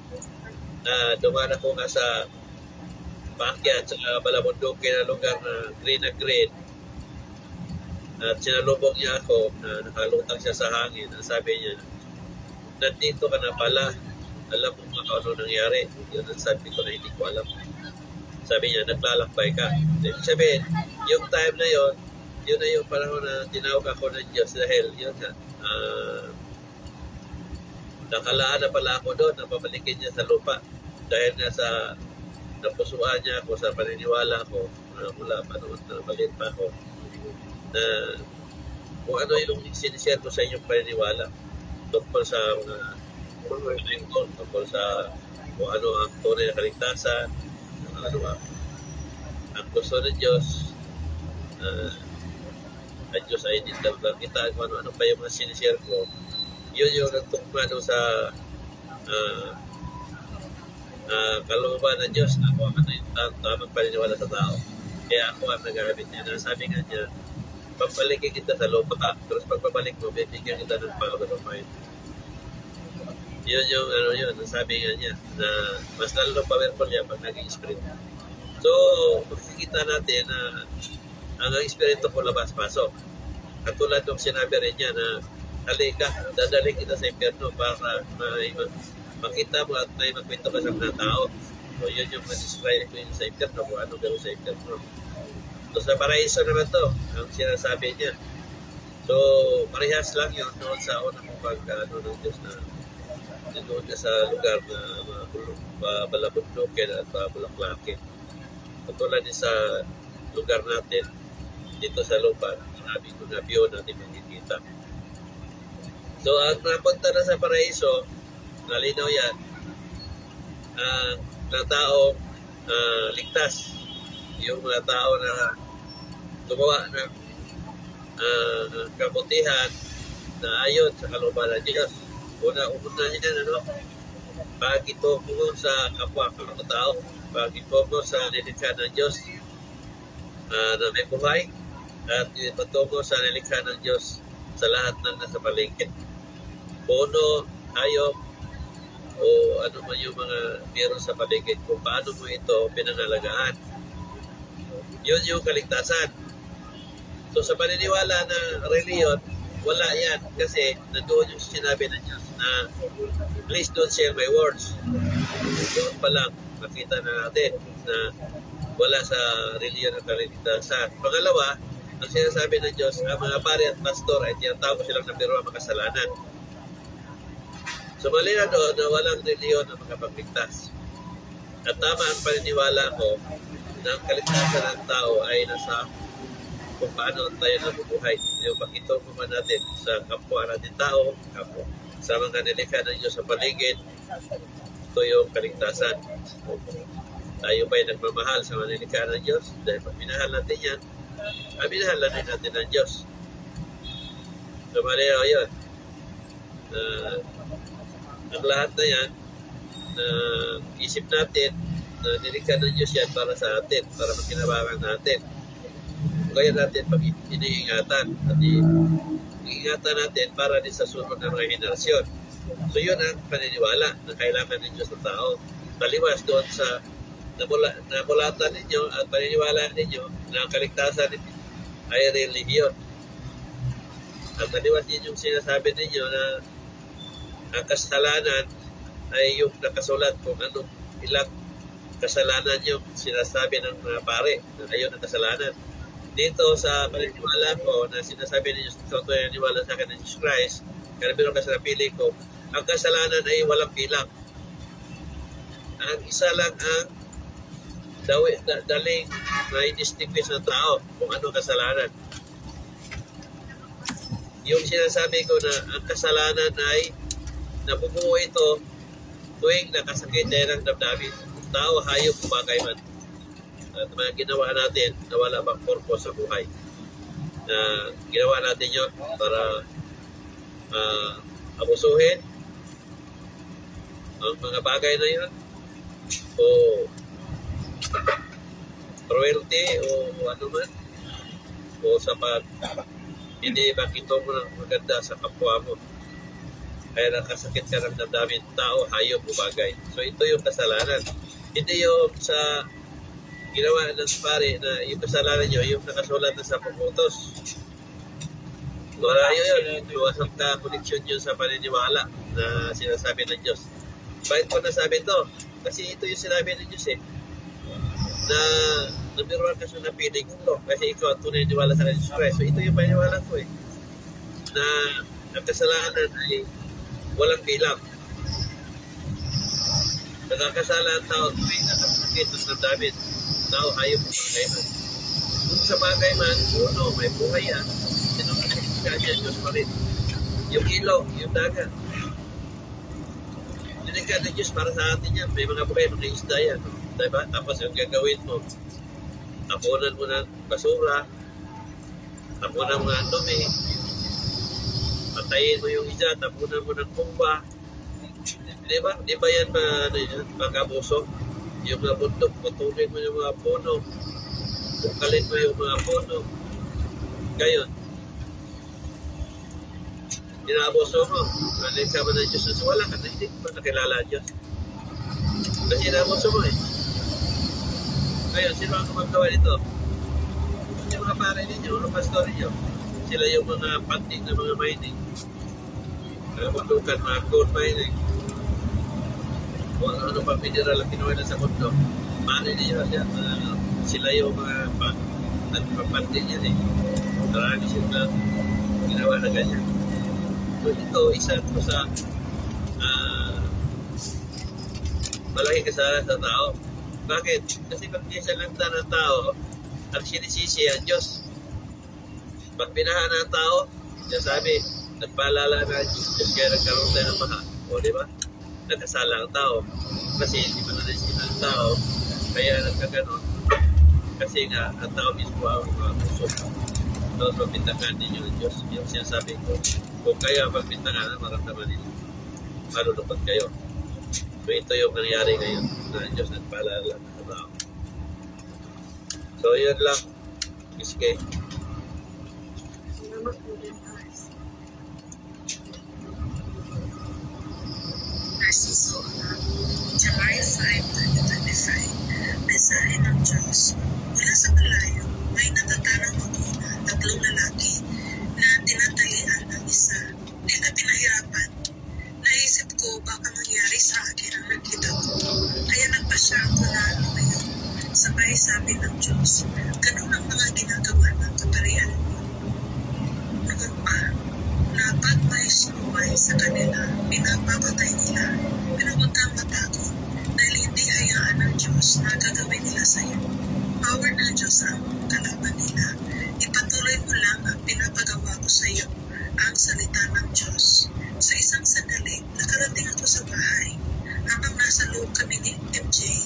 Na dumaan ako nga sa paakyat sa Balabundukin na lugar na green. At sinalubog niya ako na nakalutang siya sa hangin. At sabi niya, nandito ka na pala. Alam mo mga ano nangyari. Yun ang sabi ko na hindi ko alam. Sabi niya, naglalakbay ka. Ibig sabihin, yung time na yon, yun na yung panahon na tinawag ako ng Diyos dahil yun nga, nakalaan na pala ako doon na pabalikin niya sa lupa. Dahil nga sa napusuan niya ako sa paniniwala ko mula pa noon na maliit pa ako. Na kung ano yung sinishare ko sa inyong paniniwala tungkol sa mga tungkol sa kung ano ang tunay na kaligtasan, ano ang gusto ng Diyos, ang Diyos ay hindi daw kita kung ano pa yung mga sinishare ko. Yun yung nagtungkol sa kalooban ng Diyos na kung ano yung tamang paniniwala sa tao. Kaya ako ang nag-aabit niya na sabi nga niya, pagpalikin kita sa lupa ka, pero pag pabalik mo, bibigyan kita ng power of mind. Yun yung ano yun, sabi nga niya, na mas lalo powerful niya pag naging spirit. So, makikita natin na ang espiritu ko labas-pasok. Katulad ng sinabi rin niya na halika, dadaling kita sa impyerno para makita mo at may magkwento ka sa mga tao. So, yun yung ma-describe ko yun sa impyerno, kung ano gano'n sa impyerno. So, sa paraiso naman to, ang sinasabi niya. So, parehas lang yun doon sa unang pag-ano ng Diyos na doon ka sa lugar na Balabundukin at Bulaklakin. Katulad din sa lugar natin, dito sa lupa, maraming mga view natin makikita. So, ang napunta na sa paraiso, nalinaw yan, na tao ligtas. Yung mga tao na gumawa ng kabutihan na ayon sa kalooban ng Diyos. Una niya pakitungo sa kapwa-tao, pakitungo sa nilikha ng Diyos na may buhay, at patungo sa nilikha ng Diyos sa lahat ng nasa paligid. Puno, hayop, o ano man yung mga meron sa paligid, kung paano mo ito pinangalagaan. Yun yung kaligtasan. So sa paniniwala na reliyon, wala yan kasi nandoon yung sinabi ng Diyos na please don't share my words. Doon pa lang makita na natin na wala sa reliyon ang kaligtasan. Pangalawa, ang sinasabi ng Diyos, ang mga pari at pastor ay tinatawag silang number 1 makasalanan. So mali na doon na walang reliyon na makapagligtas. At tama ang paniniwala ko na ang kaligtasan ng tao ay nasa kung paano tayo nabubuhay. Yung pakitungo man natin sa kapwa natin tao, kapwa, sa mga nilikha ng Diyos sa paligid, ito yung kaligtasan. Tayo ba'y nagmamahal sa mga nilikha ng Diyos? Dahil pag minahal natin yan, minahal natin ng Diyos. So malinaw yun. Ang lahat na yan, isip natin, na nilikha ng Diyos yan para sa atin, para magkinabangan natin. Kaya natin pag iniingatan at iingatan natin para din sa sunod na mga henerasyon. So yun ang paniniwala na kailangan ng Diyos ng tao. Taliwas doon sa namulatan ninyo at paniniwala ninyo na ang kaligtasan ay relihiyon. At taliwas din yung sinasabi ninyo na ang kasalanan ay yung nakasulat kung anong ilang kasalanan yung sinasabi ng mga pare na ayun ang kasalanan. Dito sa paniniwala ko na sinasabi ninyo sa paniniwala sa akin ng Jesus Christ, kaya meron ka sa napili ko, ang kasalanan ay walang bilang. Ang isa lang ang daling na i-distinguish ng tao kung ano kasalanan. Yung sinasabi ko na ang kasalanan ay nabubuo ito tuwing nakasakit tayo ng damdamin. Tao, hayop, bagay man. At mga ginawa natin na wala bang purpose sa buhay. Na ginawa natin yun para abusuhin ang mga bagay na yun o cruelty o ano man o sa hindi makita mo ng maganda sa kapwa mo kaya nakasakit ka ng damdamin, tao, hayop o bagay. So ito yung kasalanan, hindi yung sa ginawa ng pare na yung kasalanan nyo yung nakasulat na sa pumutos. Wala yun, luwasang ka koneksyon yun sa paniniwala na sinasabi ng Diyos. Bakit ko nasabi ito? Kasi ito yung sinabi ng Diyos na number 1 ka siya napiling ko kasi ikaw at tunay niwala sa Jesus Christ. So ito yung paniniwala ko na ang kasalanan ay walang bilang. Nagkakasala ang tao tuwing nakasakit ng damdamin. Tao, hayop, bagay man. Kung sa bagay man, uno, may buhay yan. Sinukasik ka niya, Diyos pa rin. Yung ilog, yung dagat. Dinigyan ng Diyos para sa atin yan. May mga buhay, mga isda yan. Diba? Tapos yung gagawin mo, tapunan mo ng basura, tapunan mo ng dumi, patayin mo yung isa, tapunan mo ng kumba. Diba? Diba yan pag-abuso? Yung mga bundok, patuloy mo yung mga puno, bukalin mo yung mga puno. Gayon. Inaabuso mo. Alin ka man ng Diyos na wala ka na, hindi ba nakilala ang Diyos? Kasi inaabuso mo Ngayon, sino ang kumagawa nito? Yung mga pare ninyo, mga pastor ninyo. Sila yung mga panting na mga mining. Mga bundukan, mga gold mining. O ano pa mineral ang kinuha na sa mundo. Mani ninyo yan. Sila yung mga panting yan Marami sila ginawa na ganyan. So ito, isa ito sa malaking kasalanan sa tao. Bakit? Kasi pag di sa lanta ng tao, ang sinisisi ang Diyos. Pag pinahan ng tao, siya sabi, nagpaalala na Diyos kaya nagkaroon tayo ng maha. O diba? Nagkasala ang tao. Kasi hindi pa natin ang tao, kaya nagkaganon. Kasi nga, ang tao mismo ang mga puso. Tapos magbintangan ninyo ang Diyos. Yung sinasabi ko, kung kaya magbintangan, maramdaman ninyo. Malulupad kayo. So ito yung nangyari ngayon na ang Diyos nagpaalala sa tao. So yun lang. Iske. Narciso, July 5, 2025, mensahe ng Diyos. Mula sa malayo, may natatarang mag-ina, tatlong lalaki na tinatalian ang isa. Tila pinahirapan. Naisip ko baka nangyari sa akin ang nakita ko. Kaya nagpasya ako na ngayon. Sabay sabi ng Diyos, ganun ang mga ginagawa ng kaparian mo. Noon pa, na pag may sumumay sa kanila, pinapapatay nila. Pero huwag kang matakot dahil hindi hayaan ng Diyos na gagawin nila sa iyo. Power ng Diyos ang kalaban nila. Ipatuloy mo lang ang pinapagawa ko sa iyo, ang salita ng Diyos. Sa isang sandali, nakarating ako sa bahay. Habang nasa loob kami ni MJ,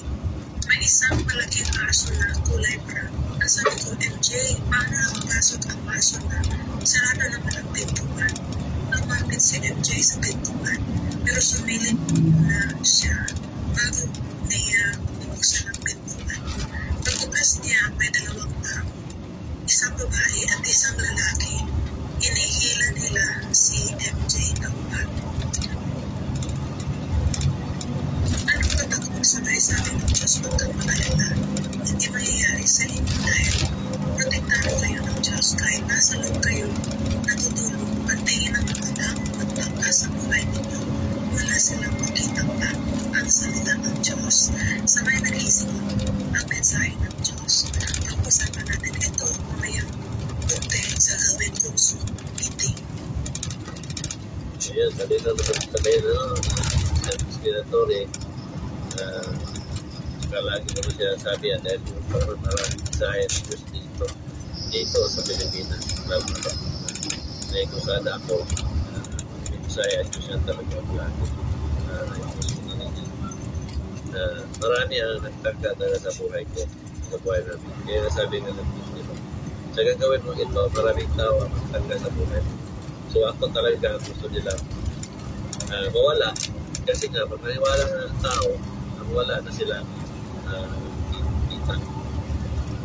may isang malaking aso na kulay brown. Sabi ko, MJ, paano nakapasok ang aso na? Sarado naman ang pintuan. Lumapit si MJ sa pintuan, pero sumilip na siya bago niya bubuksan ang pintuan. Pagbukas niya, may dalawang tao. Isang babae at isang lalaki. Inihila nila si MJ ng bago. Ano ba ako magsabay sabi ng Diyos, huwag kang mag-alala. Hindi mangyayari sa inyo dahil protektado kayo ng Diyos kahit nasa loob kayo, natutulog, pantingin ang mga tao at bangka sa buhay ninyo. Wala silang makitang tao ang salita ng Diyos. Sabay nag-isip ang mensahe ng Diyos. Pag-usapan natin ito mamayang punte sa gawin kong Zoom meeting. Ayan, kanina naman sa kayo na respiratory baka lagi naman siya sabi at dahil maraming Bisaya na Diyos dito sa Pilipinas. Lalo na dahil kung saan ako, may Bisaya at Diyos yan talaga lagi. Marami ang nagtangka talaga sa buhay ko, sa buhay namin. Kaya nasabi nga ng Diyos, diba? Sa gagawin mo ito, maraming tao ang magtangka sa buhay mo. So ako talaga gusto nila mawala. Kasi nga, pag naniwala na ng tao, wala na sila kita.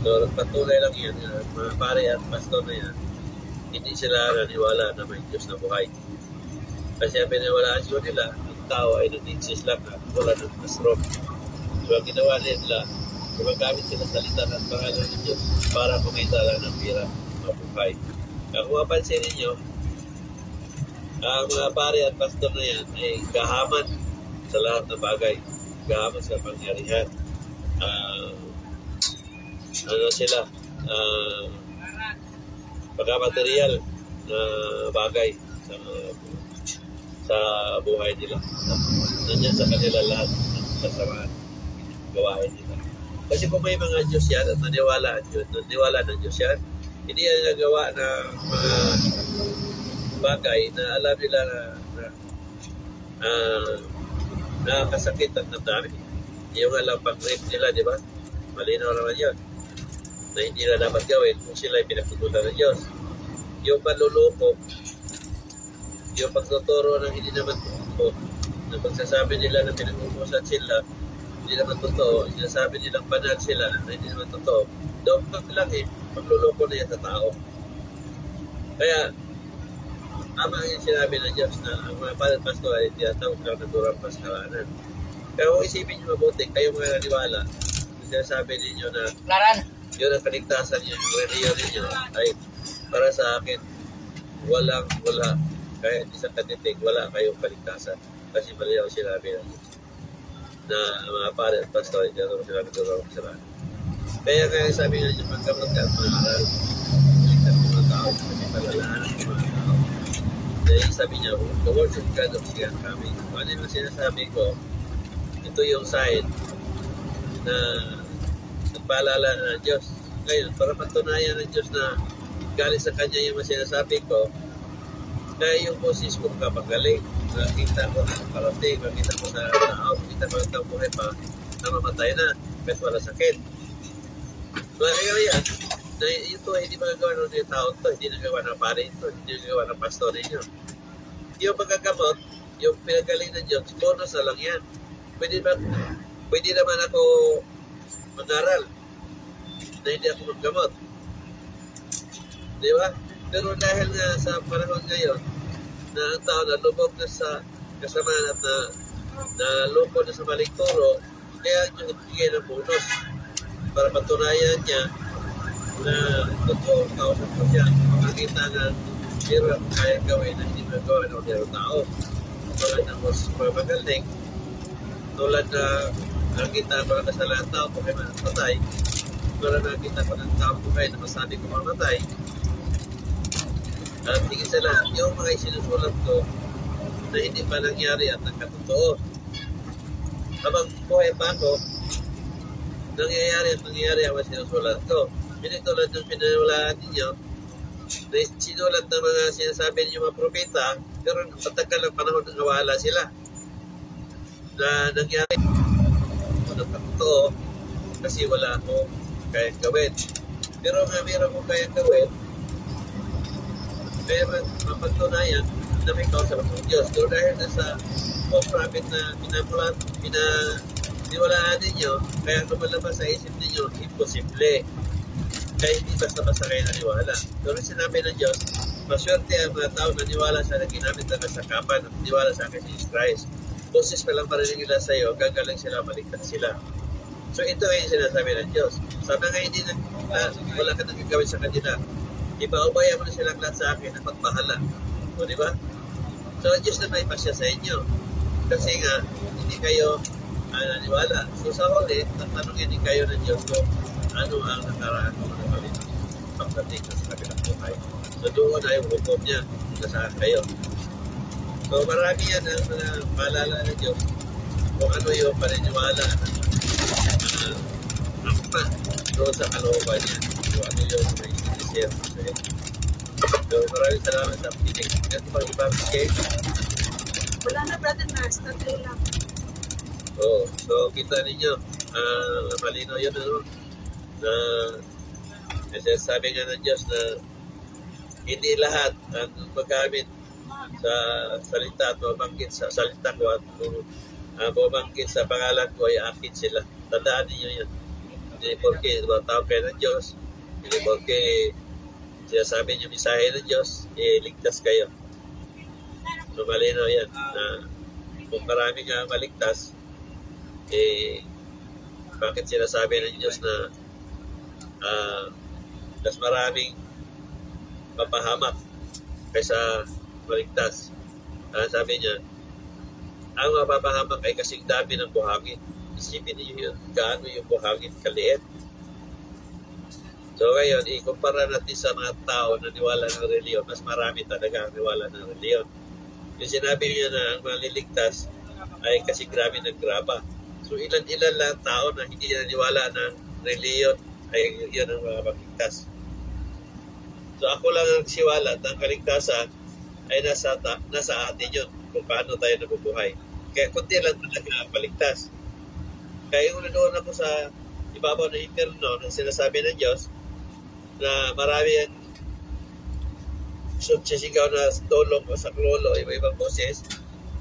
So, patunay lang yan, mga pare at pastor na yan, hindi sila naniwala na may Diyos na buhay. Kasi ang piniwalaan siya nila, ang tao ay nag-insist lang na wala ng masrog. So, ang ginawa nila, gumagamit sila salita ng pangalan ng Diyos para kumita lang ng pira, mabuhay. Kung mapansin ninyo, ang mga pare at pastor na yan ay gahaman sa lahat ng bagay. Gahaman sa pangyarihan. Sila? Pagkamaterial na bagay sa buhay nila. Nandiyan sa kanila lahat ng kasamaan gawain nila. Kasi kung may mga Diyos yan at naniwala ng Diyos yan, hindi yan nagawa ng mga bagay na alam nila na kasakit at nadami. Yung alam pag-rape nila, di ba? Malinaw naman yun. Na hindi na dapat gawin kung sila ay pinagtutunan ng Diyos. Yung panluloko, yung pagtuturo ng hindi naman totoo, na pagsasabi nila na pinag-umusan sila, hindi naman totoo, sinasabi nilang banal sila na hindi naman totoo, doon lang pagluloko na yan sa tao. Kaya, tama yung sinabi ng Diyos na ang mga pastor ay tinatawag lang na durang paskalanan. Kaya kung isipin nyo mabuti, kayo mga naniwala, sinasabi ninyo na yun ang kaligtasan nyo, yung reliyon ninyo ay para sa akin, wala. Kaya isang katitig, wala kayong kaligtasan. Kasi mali ako sinabi ng Diyos na ang mga pare at pastor ay tinatawag sila na durang paskalanan. Kaya kaya sabi nga nyo, pagkamot ka at mga aral, mga tao, kasi palalaan ng mga tao. Dahil sabi niya, the words of God of God coming. Ano yung sinasabi ko, ito yung sign na nagpaalala ng Diyos. Ngayon, para patunayan ng Diyos na galing sa Kanya yung sinasabi ko, kaya yung boses ko kapagaling, nakita ko sa parating, nakita ko sa tao, nakita ko ng buhay pa, namamatay na, kahit wala sakit. Kaya yan, na ito hindi magagawa ng tao ito, hindi nagawa ng pare ito, hindi nagawa ng pastor ninyo. Yung pagkagamot, yung pinagaling ng Diyos, bonus na lang yan. Pwede naman ako mag-aral na hindi ako maggamot. Di ba? Pero dahil nga sa panahon ngayon, na ang tao na lubog na sa kasamaan at na loko na sa maling turo, kaya yung ibigay ng bonus para patunayan niya na totoo kausap ko siya, makakita na zero ang kaya gawin na hindi magawa ng zero tao. Tulad ng mas magaling, tulad na nakita ko na kasalanan tao kung may matay, tulad na nakita ko ng tao kung may masabi ko mamatay. At tingin sa lahat, yung mga isinusulat ko na hindi pa nangyari at nagkatotoo. Habang buhay pa ako, nangyayari ang mga sinusulat ko. Hindi tulad ng pinaniwalaan ninyo na sinulat ng mga sinasabi ninyo mga propeta, pero patagal ng panahon ng nawala sila. Na nangyari ng totoo kasi wala akong kayang gawin. Pero nga meron akong kayang gawin, kaya mapagtunayan na may kausap ng Diyos. So dahil nasa prophet na pinaniwalaan ninyo, kaya lumalabas sa isip ninyo, imposible. Kaya hindi basta-basta kayo naniwala. Pero sinabi ng Diyos, maswerte ang mga tao naniwala sa ginamit na kasakapan at naniwala sa akin si Jesus Christ. Boses pa lang parinig nila sa iyo, gagaling sila, maligtas sila. So ito ay sinasabi ng Diyos. Sabi nga hindi wala ka nang gagawin sa kanila. Ipaubaya mo na silang lahat sa akin na pagpahala. O di ba? So ang Diyos na may pasya sa inyo. Kasi nga, hindi kayo naniwala. So sa huli, tatanungin din kayo ng Diyos kung ano ang nakaraan mo na mali pagdating sa kabilang buhay. So doon ay hukom niya kung saan kayo. So marami yan ang mga paalala ng Diyos kung ano yung paniniwala tama doon sa kalooban niya. So, ano yung may sinishare ko sa'yo. So, maraming salamat sa pinig. Ganito pang ibang case. Wala na, brother Nars. Tatlo lang. Oh, so kita ninyo, malino yun, ano, na kasi sabi nga ng Diyos na hindi lahat ang magamit sa salita at mabanggit sa salita ko at mabanggit sa pangalan ko ay akin sila. Tandaan ninyo yan. Hindi porke tawag kayo ng Diyos, hindi porke sinasabi niyo misahe ng Diyos, ligtas kayo. So malino yan na kung marami nga maligtas, bakit sinasabi ng Diyos na mas maraming mapahamak kaysa maligtas? Sabi niya, ang mapapahamak ay kasing dami ng buhangin. Isipin niyo yun. Gaano yung buhangin kaliit? So ngayon, ikumpara natin sa mga tao na niwala ng reliyon, mas marami talaga ang niwala ng reliyon. Yung sinabi niya na ang maliligtas ay kasing grami ng graba. So ilan-ilan lang tao na hindi naniwala ng reliyon ay yun ang mga maligtas. So ako lang ang siwala ng kaligtasan ay nasa atin yun kung paano tayo nabubuhay. Kaya kunti lang talaga maligtas. Kaya yung doon ako sa ibabaw ng interno na sinasabi ng Diyos na marami ang sisigaw na tulong o saklolo, iba-ibang boses.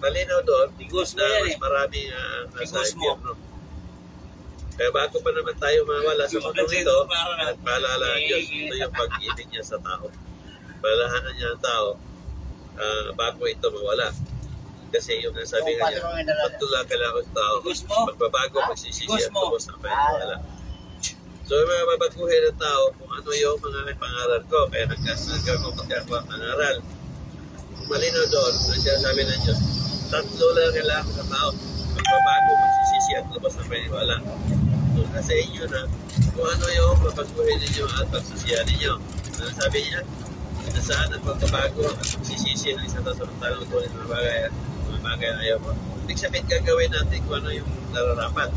Malinaw doon na mas marami nasa impyerno. Kaya bago pa naman tayo mawala sa mundong ito, at paalala ng Diyos, ito yung pag-ibig niya sa tao. Paalahanan niya ang tao bago ito mawala. Kasi yung nasabi nga niya, pagtula kailangan sa tao, magbabago, magsisisi at tubos na mawala. So yung mga babaguhin ng tao, kung ano yung mga pangaral ko, kaya nagkasagawa ko pagkakawa pangaral. Malinaw doon, ang sinasabi ng Diyos, tatlo lang kailangan sa tao, magbabago, magsisisi at tubos na mawala. So nasa inyo na, kung ano yung babaguhin ninyo at pagsisiyan ninyo. Ano sabi niya? Nasaan ang pagbabago at pagsisisi ng isang tasamantalang tuloy ng mga bagay na ayaw mo. Ibig sabihin gagawin natin kung ano yung nararapat.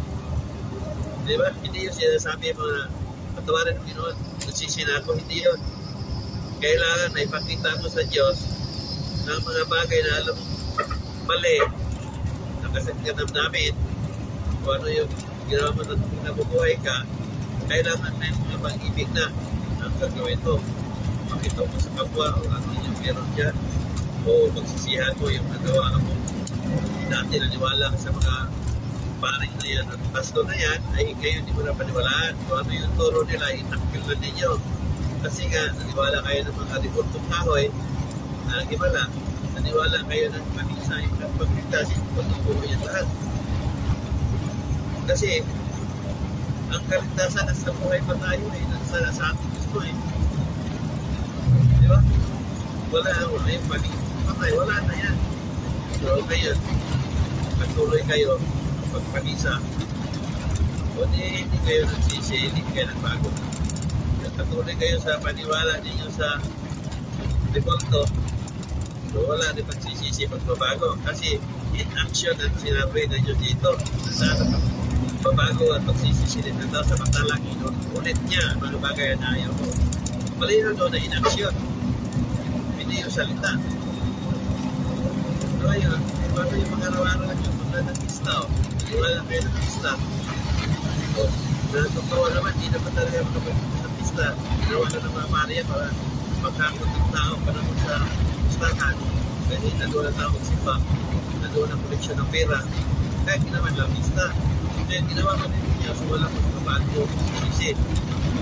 Di ba? Hindi yung sinasabi mga patawarin ng Pinoon. Nagsisi na ako, hindi yun. Kailangan na ipakita mo sa Diyos ng mga bagay na alam mo mali. Nakasagkanam namin kung ano yung ginawa mo na nabubuhay ka. Kailangan na yung mga pag-ibig na ang gagawin mo. Makita mo sa kapwa o ano yung meron dyan. O magsisihan mo yung nagawa mo. Dati naniwala ka sa mga paring na yan at pastor na yan, ay kayo hindi mo na paniwalaan. Kung ano yung turo nila, itakil na ninyo. Kasi nga, naniwala kayo ng mga reportong kahoy, gimala, naniwala kayo ng pag-isay at pag-ligtas, pag-turo yan lahat. Kasi, ang kaligtasan nasa buhay pa tayo nasa sa ating gusto Di ba? Wala yung patay, wala na yan. So, ngayon, pagtuloy kayo, pagpagisa, o hindi kayo nagsisi, hindi kayo nagbago. Patuloy kayo sa paniwala ninyo sa defaulto, so wala na pagsisisi, pagbabago. Kasi in action ang sinabi na nyo dito, sa pagbabago at pagsisisi din na sa matalang ulit niya, mga bagay na ayaw mo. Malinaw doon na in action, hindi yung salita. So ayun, paano yung mga araw-araw yung mga nag-pista o? Hindi wala kayo nag-pista. O, natutawa naman, hindi naman talaga nag-pista. Ginawa na ng mga Maria para magkakot ng tao pa naman sa pustakan. Kasi nandoon ang tao magsimba, nandoon ang koleksyon ng pera. Kaya ginawa lang pista. Kaya ginawa ko din niya, so wala kong kabago, sisi.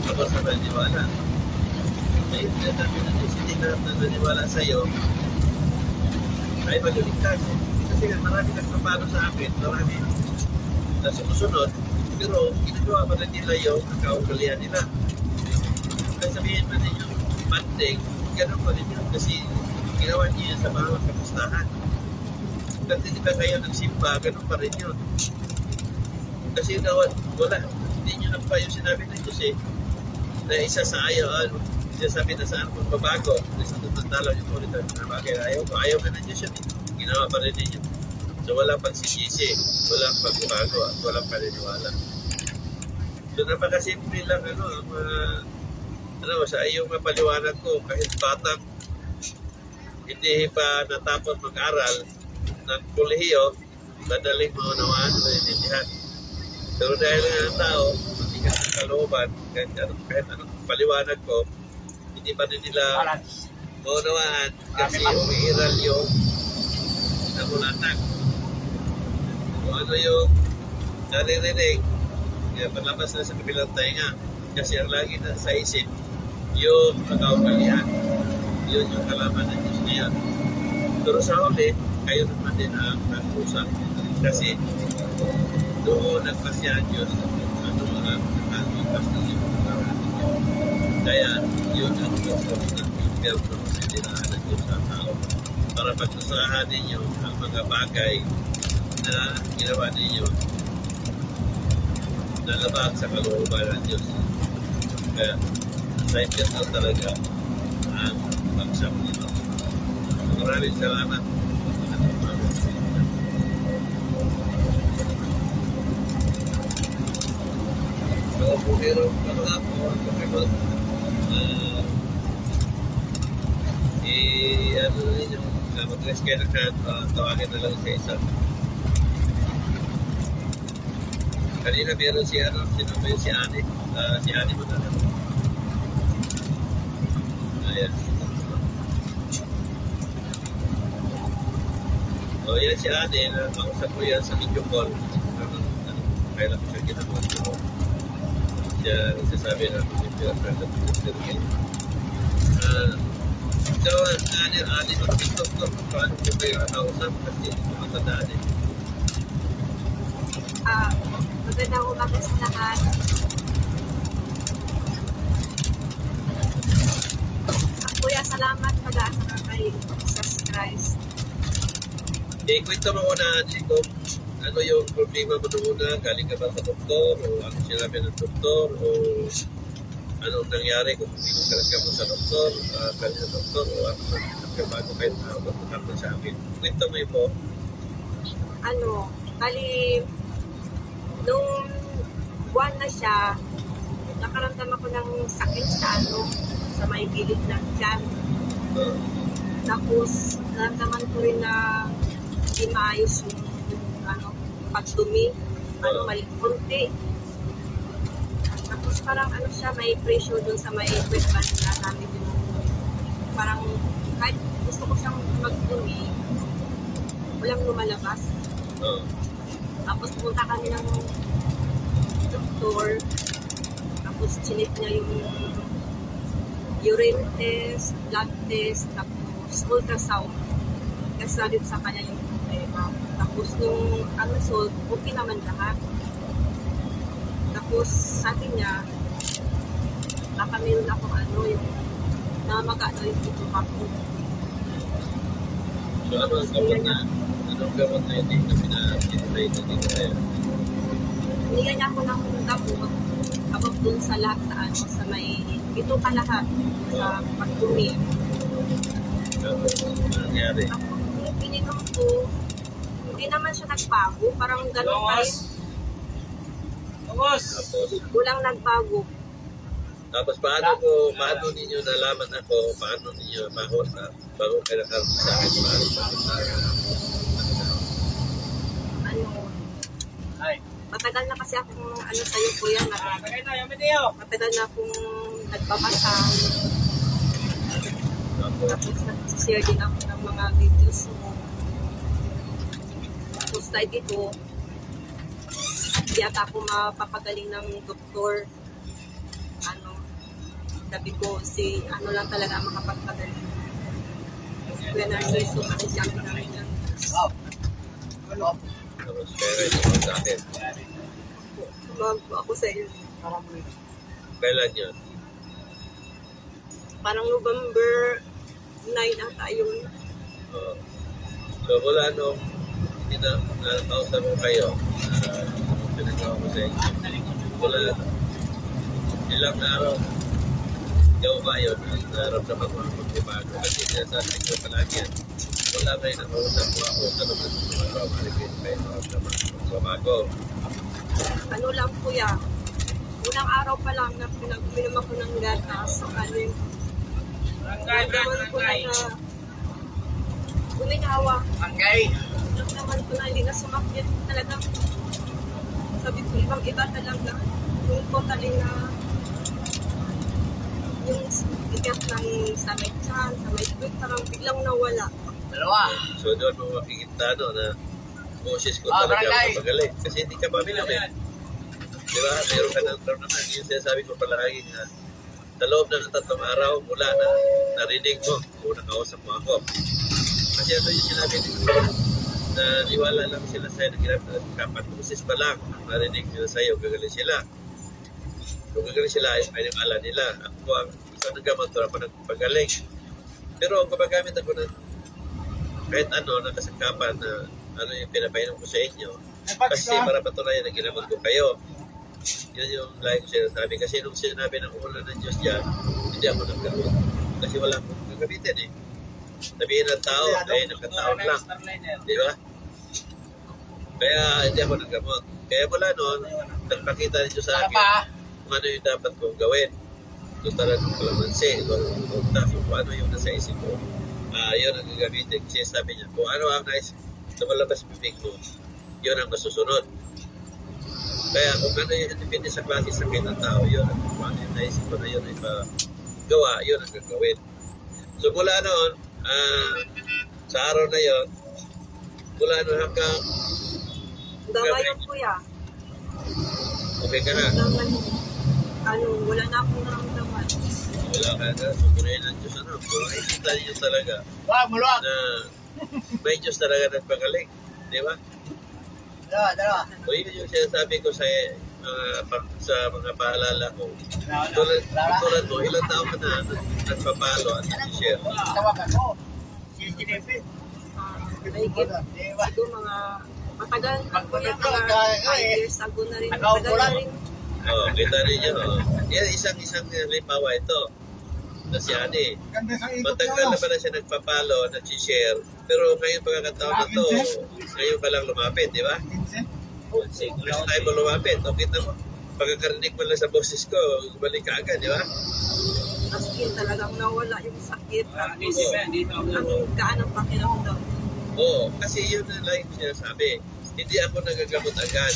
Tapos sa naniwala. Kaya sinasabi na hindi na naniwala sa'yo, ay maluligtas. Kasi nga marami nagpapalo sa akin, marami na sumusunod, pero ginagawa pa rin nila yung kaugalian nila. Kaya sabihin pa rin yung banding, gano'n pa rin yun kasi ginawa niya sa mga kapustahan. Kasi di ba kayo nagsimba, gano'n pa rin yun. Kasi wala, hindi nyo na pa yung sinabi ng Diyos na isa sa ayaw, sabi na saan magbabago, isa tutantalaw yung ulit na bagay na ayaw ka na Diyos yun, ginawa pa rin ninyo. So walang pagsisisi, walang pagbabago at walang paniniwala. So So napakasimple lang sa iyong mapaliwanag ko kahit batang hindi pa natapos mag-aral ng kolehiyo, madaling maunawaan o intindihan. Pero dahil ang tao, matigas ang kalooban, kahit anong paliwanag ko, hindi pa rin nila maunawaan kasi umiiral yung namulatan. Kung ano yung naririnig, palabas na sa kabilang tainga. Kasi ang lagi na sa isip, yung pagkaugalian. Yun yung kalaman ng Diyos niya. Pero sa huli, kayo naman din ang nag-usap. Kasi doon nagpasya ang Diyos nagpasya ng Diyos. Kaya yun ang gobyerno na dinaan ng Diyos sa tao. Para pagsasahan ninyo ang mga bagay na ginawa ninyo na labag sa kalooban ng Diyos. Kaya sa impyerno talaga ang pagsap nito. Maraming salamat. Mga pumiro, ninyo, mag-rest kayo na tawagin na lang sa isa. Kanina meron sino ba yun si Ani? Si Ani mo na lang. Ayan. O yan si Ani, nakausap ko yan sa video call. Kailan ko siya ginagawa ko. Siya nagsasabi na so, Ani mag-tiktok ko. Paano ko kayo nakausap? Kasi matandaan eh. Magandang umaga sa lahat. Kuya, salamat pala sa kay Jesus Christ. Kwento mo muna kung ano yung problema mo muna, galing ka ba sa doktor o ano sinabi ng doktor o anong nangyari kung pinusalas ka mo sa doktor, galing sa doktor o ano bago kayo magpapakita sa akin. Kwento mo po. Bali, nung buwan na siya, nakaramdam ako ng sakit sa may gilid ng tiyan. Tapos, naramdaman ko rin na hindi maayos yung pagdumi, maliit konti. Tapos parang siya, may pressure dun sa may equipment na namin yung parang kahit gusto ko siyang magdumi, walang lumalabas. Tapos pumunta kami ng doktor, tapos chinik niya yung urine test, blood test, tapos ultrasound. Kasi sabi sa kanya yung problema. Tapos nung result, okay naman lahat. Tapos sabi niya, baka meron ako yung namagano yung ito ako. So anong gamot na hindi na pinag-try na dito tayo? Hinigyan niya ako ng gamot abang dun sa lahat sa may ito pa lahat sa pagdumi. Tapos ano nangyari? Ako, pininom ko, hindi naman siya nagbago, parang gano'n pa rin. Tapos Walang nagbago. Tapos paano ninyo nalaman paano ninyo bago kayo nakaroon sa akin, Matagal na kasi akong sa'yo kuya, matagal na akong nagbabasa. Tapos nag-share din ako ng mga videos mo. Tapos tayo dito, di ata ako mapapagaling ng doktor. Sabi ko, lang talaga makapagpagaling. Kuya Narciso, kasi siya ang namin yan. Tapos pero ito sa akin. Tumawag po ako sa iyo. Kailan yun? Parang November 9 ata yun. So wala nung pinakausap mo kayo, pinagawa ko sa inyo. Wala ilang araw. Ikaw ba yun? Naramdaman mo ang pagbabago kasi sinasabi ko palagi yan. Wala kayo nakausap mo ako sa naman sa araw. Maripin kayo naramdaman ang pagbabago. Lang kuya, unang araw pa lang na pinag-uminom ako ng gatas. So, ano yung Barangay, naman ko barangay. na guminawa. Barangay. Naman ko na hindi na sumakit talaga. Sabi ko, ibang iba talaga. Yung ko talaga yung ikat ng sa may tiyan, sa may tweet, parang biglang nawala. Dalawa. So doon mo makikita na boses ko Ah, talaga barangay. magaling. Kasi hindi ka paminom eh. Di ba? Meron ka ng term naman. Yung sinasabi ko palagi na sa loob ng 3 araw mula na narinig mo kung nakausap mo ako. Kasi ano yung sinabi nito na niwala lang sila sa'yo na ginagawa. Kapat boses pa lang narinig nila sa'yo, gagaling sila. Kung gagaling sila, ay maniwala nila. Ako ang isang naggamot para pa nagpagaling. Pero gumagamit ako ng kahit ano, nakasangkapan na ano yung pinapainom ko sa inyo. Kasi para patunayan na ginamot ko kayo. Yun yung lagi ko sinasabi. Kasi nung sinabi ng ulan ng Diyos dyan, hindi ako naggamot. Kasi wala akong gagamitin eh. Sabihin ng tao, ay nakataon lang. Di ba? Kaya hindi ako naggamot. Kaya mula noon, nagpakita ng Diyos sa akin kung ano yung dapat kong gawin. Kung talagang kalamansi, kung ano yung nasa isip ko. Yun ang gagamitin. Kasi sabi niya, kung ano ang lumalabas bibig mo, yun ang masusunod. Kaya kung ano yung depende sa klase sakit ng tao, yun ang kung ano yung naisip ko na yun ay magawa, yun ang gagawin. So mula noon, sa araw na yun, mula noon hanggang Hanggang ngayon, kuya. okay ka na. Hanggang ngayon, wala na akong naramdaman. Wala ka na. Supunin ng Diyos ano. Kung makikita niyo talaga na may Diyos talaga nagpagaling. Di ba? Dalawa. O yun yung sinasabi ko sa mga paalala ko. Tulad mo, ilang taon ka na nagpapalo at nag-share. Tawagan mo. Si David. Mahigit, siguro mga matagal, kuya, mga 5 years ago na rin. Nakaupo Matagal na lang. rin. Kita rin yun. Yan, isang halimbawa ito. Na si Ani. Matagal na pala siya nagpapalo, nag-share. Pero ngayon pagkakataon na to, ngayon pa lang lumapit, di ba? First time mo lumapit. O kita mo, pagkakarinig mo lang sa boses ko, balik ka agad, di ba? As in, talagang nawala yung sakit. Tapos, Dito. ang gaan ng pakiramdam. Oo, kasi yun na lang yung sinasabi. Hindi ako nagagamot agad.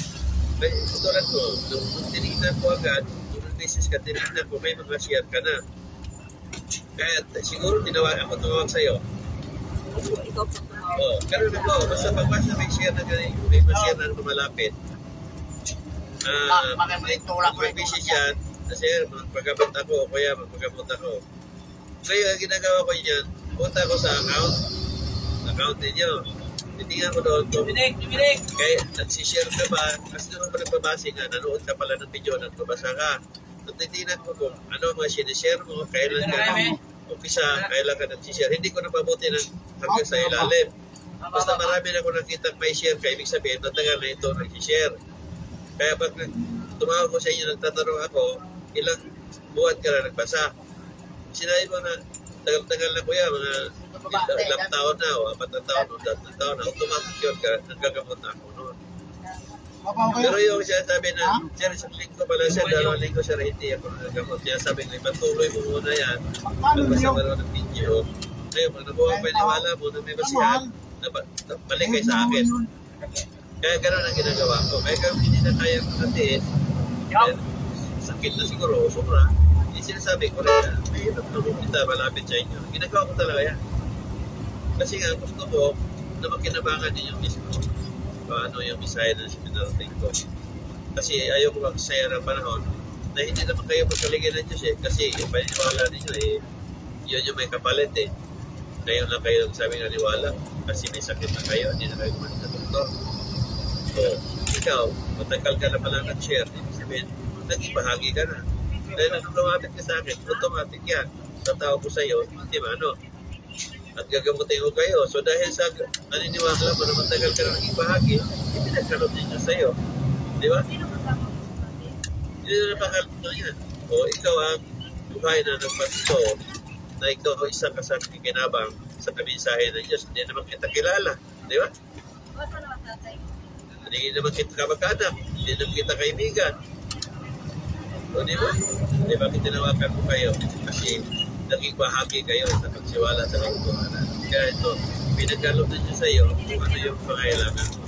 May tulad ko, nung tinignan ko agad, nung beses ka tinignan ko, may mga share ka na. Kaya siguro tumawag sa'yo. Ikaw po. Oo, ganun ako. Basta pag may share na ganun, may share na malapit. May beses yan, kasi magpagamot ako, kaya magpagamot ako. Kaya ang ginagawa ko yan, punta ko sa account ninyo. Titingnan ko doon kung Duminig. kaya nagsishare ka ba, kasi naman pa nagbabase nga, nanood ka pala ng video, nagbabasa ka. Nung titingnan ko kung ano ang mga sinishare mo, kailan ka umpisa, kailan ka nagsishare. Hindi ko napabuti ng hanggang sa ilalim. Basta marami na ako nakita may share ka, ibig sabihin, matagal na ito nagsishare. Kaya pag tumawag ko sa inyo, nagtatanong ako, ilang buwan ka na nagbasa. Sinabi mo na, tagal-tagal na kuya, mga ilang taon na, o 4 taon, o 3 taon na, automatic yun ka, nagagamot na ako noon. Pero yung siya sabi na, sir, isang linggo pala siya, 2 linggo siya na hindi ako nagagamot. Kaya sabi ko, ipatuloy mo muna yan. Nagbasa mo ng video. Ngayon, pag nabuha pa niwala mo na may basihan, balik kayo sa akin. Kaya gano'n ang ginagawa ko. Kaya kung hindi na kaya natin, sakit na siguro, sobra. Sinasabi ko rin na, may ilang kita malapit sa inyo. Ginagawa ko talaga yan. Kasi nga, gusto ko na makinabangan din yung mismo. Paano yung misaya na sinarating ko. Kasi ayaw ko magsaya ng panahon na hindi naman kayo magkaligay ng Diyos eh. Kasi yung paniniwala ninyo eh, yun yung may kapalit eh. Ngayon lang kayo sabi na niwala kasi may sakit na kayo, hindi na kayo kumalit sa doktor. So, ikaw, matagal ka na pala nag-share. Ibig sabihin, naging bahagi ka na. Dahil nung lumapit ka sa akin, automatic yan. Tatawag ko sa iyo, di ba ano? At gagamutin ko kayo. So dahil sa naniniwala mo na matagal ka na naging bahagi, ipinagkalot ninyo sa iyo. Di ba? Hindi na napakalot nyo yan. O ikaw ang buhay na nagpatuto na ikaw isa ka sa kinabang sa kaminsahe ng Diyos. Hindi naman kita kilala. Di ba? Hindi naman kita kamag-anak. Hindi naman kita kaibigan. O di ba? Di ba tinawagan ko kayo? Kasi naging bahagi kayo sa pagsiwala sa katotohanan. Kaya ito, pinagkalog na siya sa iyo kung ano yung pangailangan mo.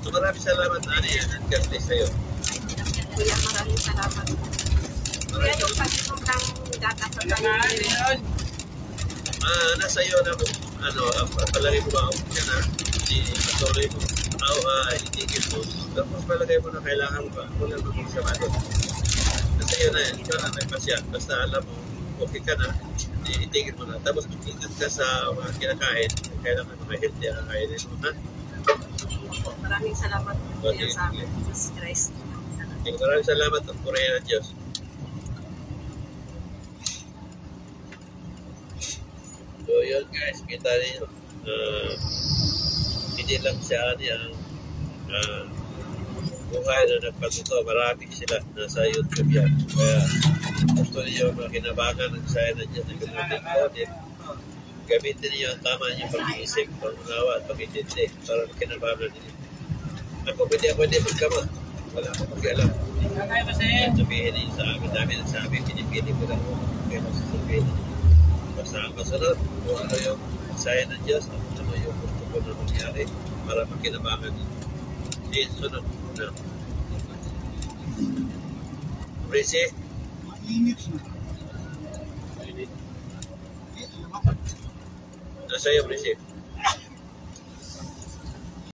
So maraming salamat, Ani, and God bless sa iyo. Kuya, maraming salamat. Kuya, yung pag-inom ng data sa tayo. Nasa iyo na mo. Palagay mo ba ka na? Patuloy mo. Itigil mo. Tapos palagay mo na kailangan mo ba? Wala mo kung sama doon. Nasa iyo na yan. Ikaw na nagpasya. Basta alam mo, okay ka na. Itigil mo na. Tapos ingat ka sa mga kinakain. Kailangan mo healthy ang kainin mo. Ha? Maraming salamat po sa amin. Jesus Christ. Maraming salamat at purihan ng Diyos. So yun guys, kita niyo. Hindi lang siya ang buhay na nagpatuto. Maraming sila nasa YouTube yan. Kaya gusto niyo makinabangan ng saya na Diyos na gamitin ko. Gamitin niyo ang tama niyong pag-iisip, pag-unawa at pag-intindi para makinabangan niyo. Ako pwede magkamot. Wala akong pag-alam. Sabihin niyo sa amin, namin ang sabi, pinipili ko lang mo. Kaya masasabihin niyo. Basta ang masunod kung ano yung saya ng Diyos, ano yung gusto ko na mangyari para makinabangan niyo. Sunod na. Presi? Nasa iyo, Presi?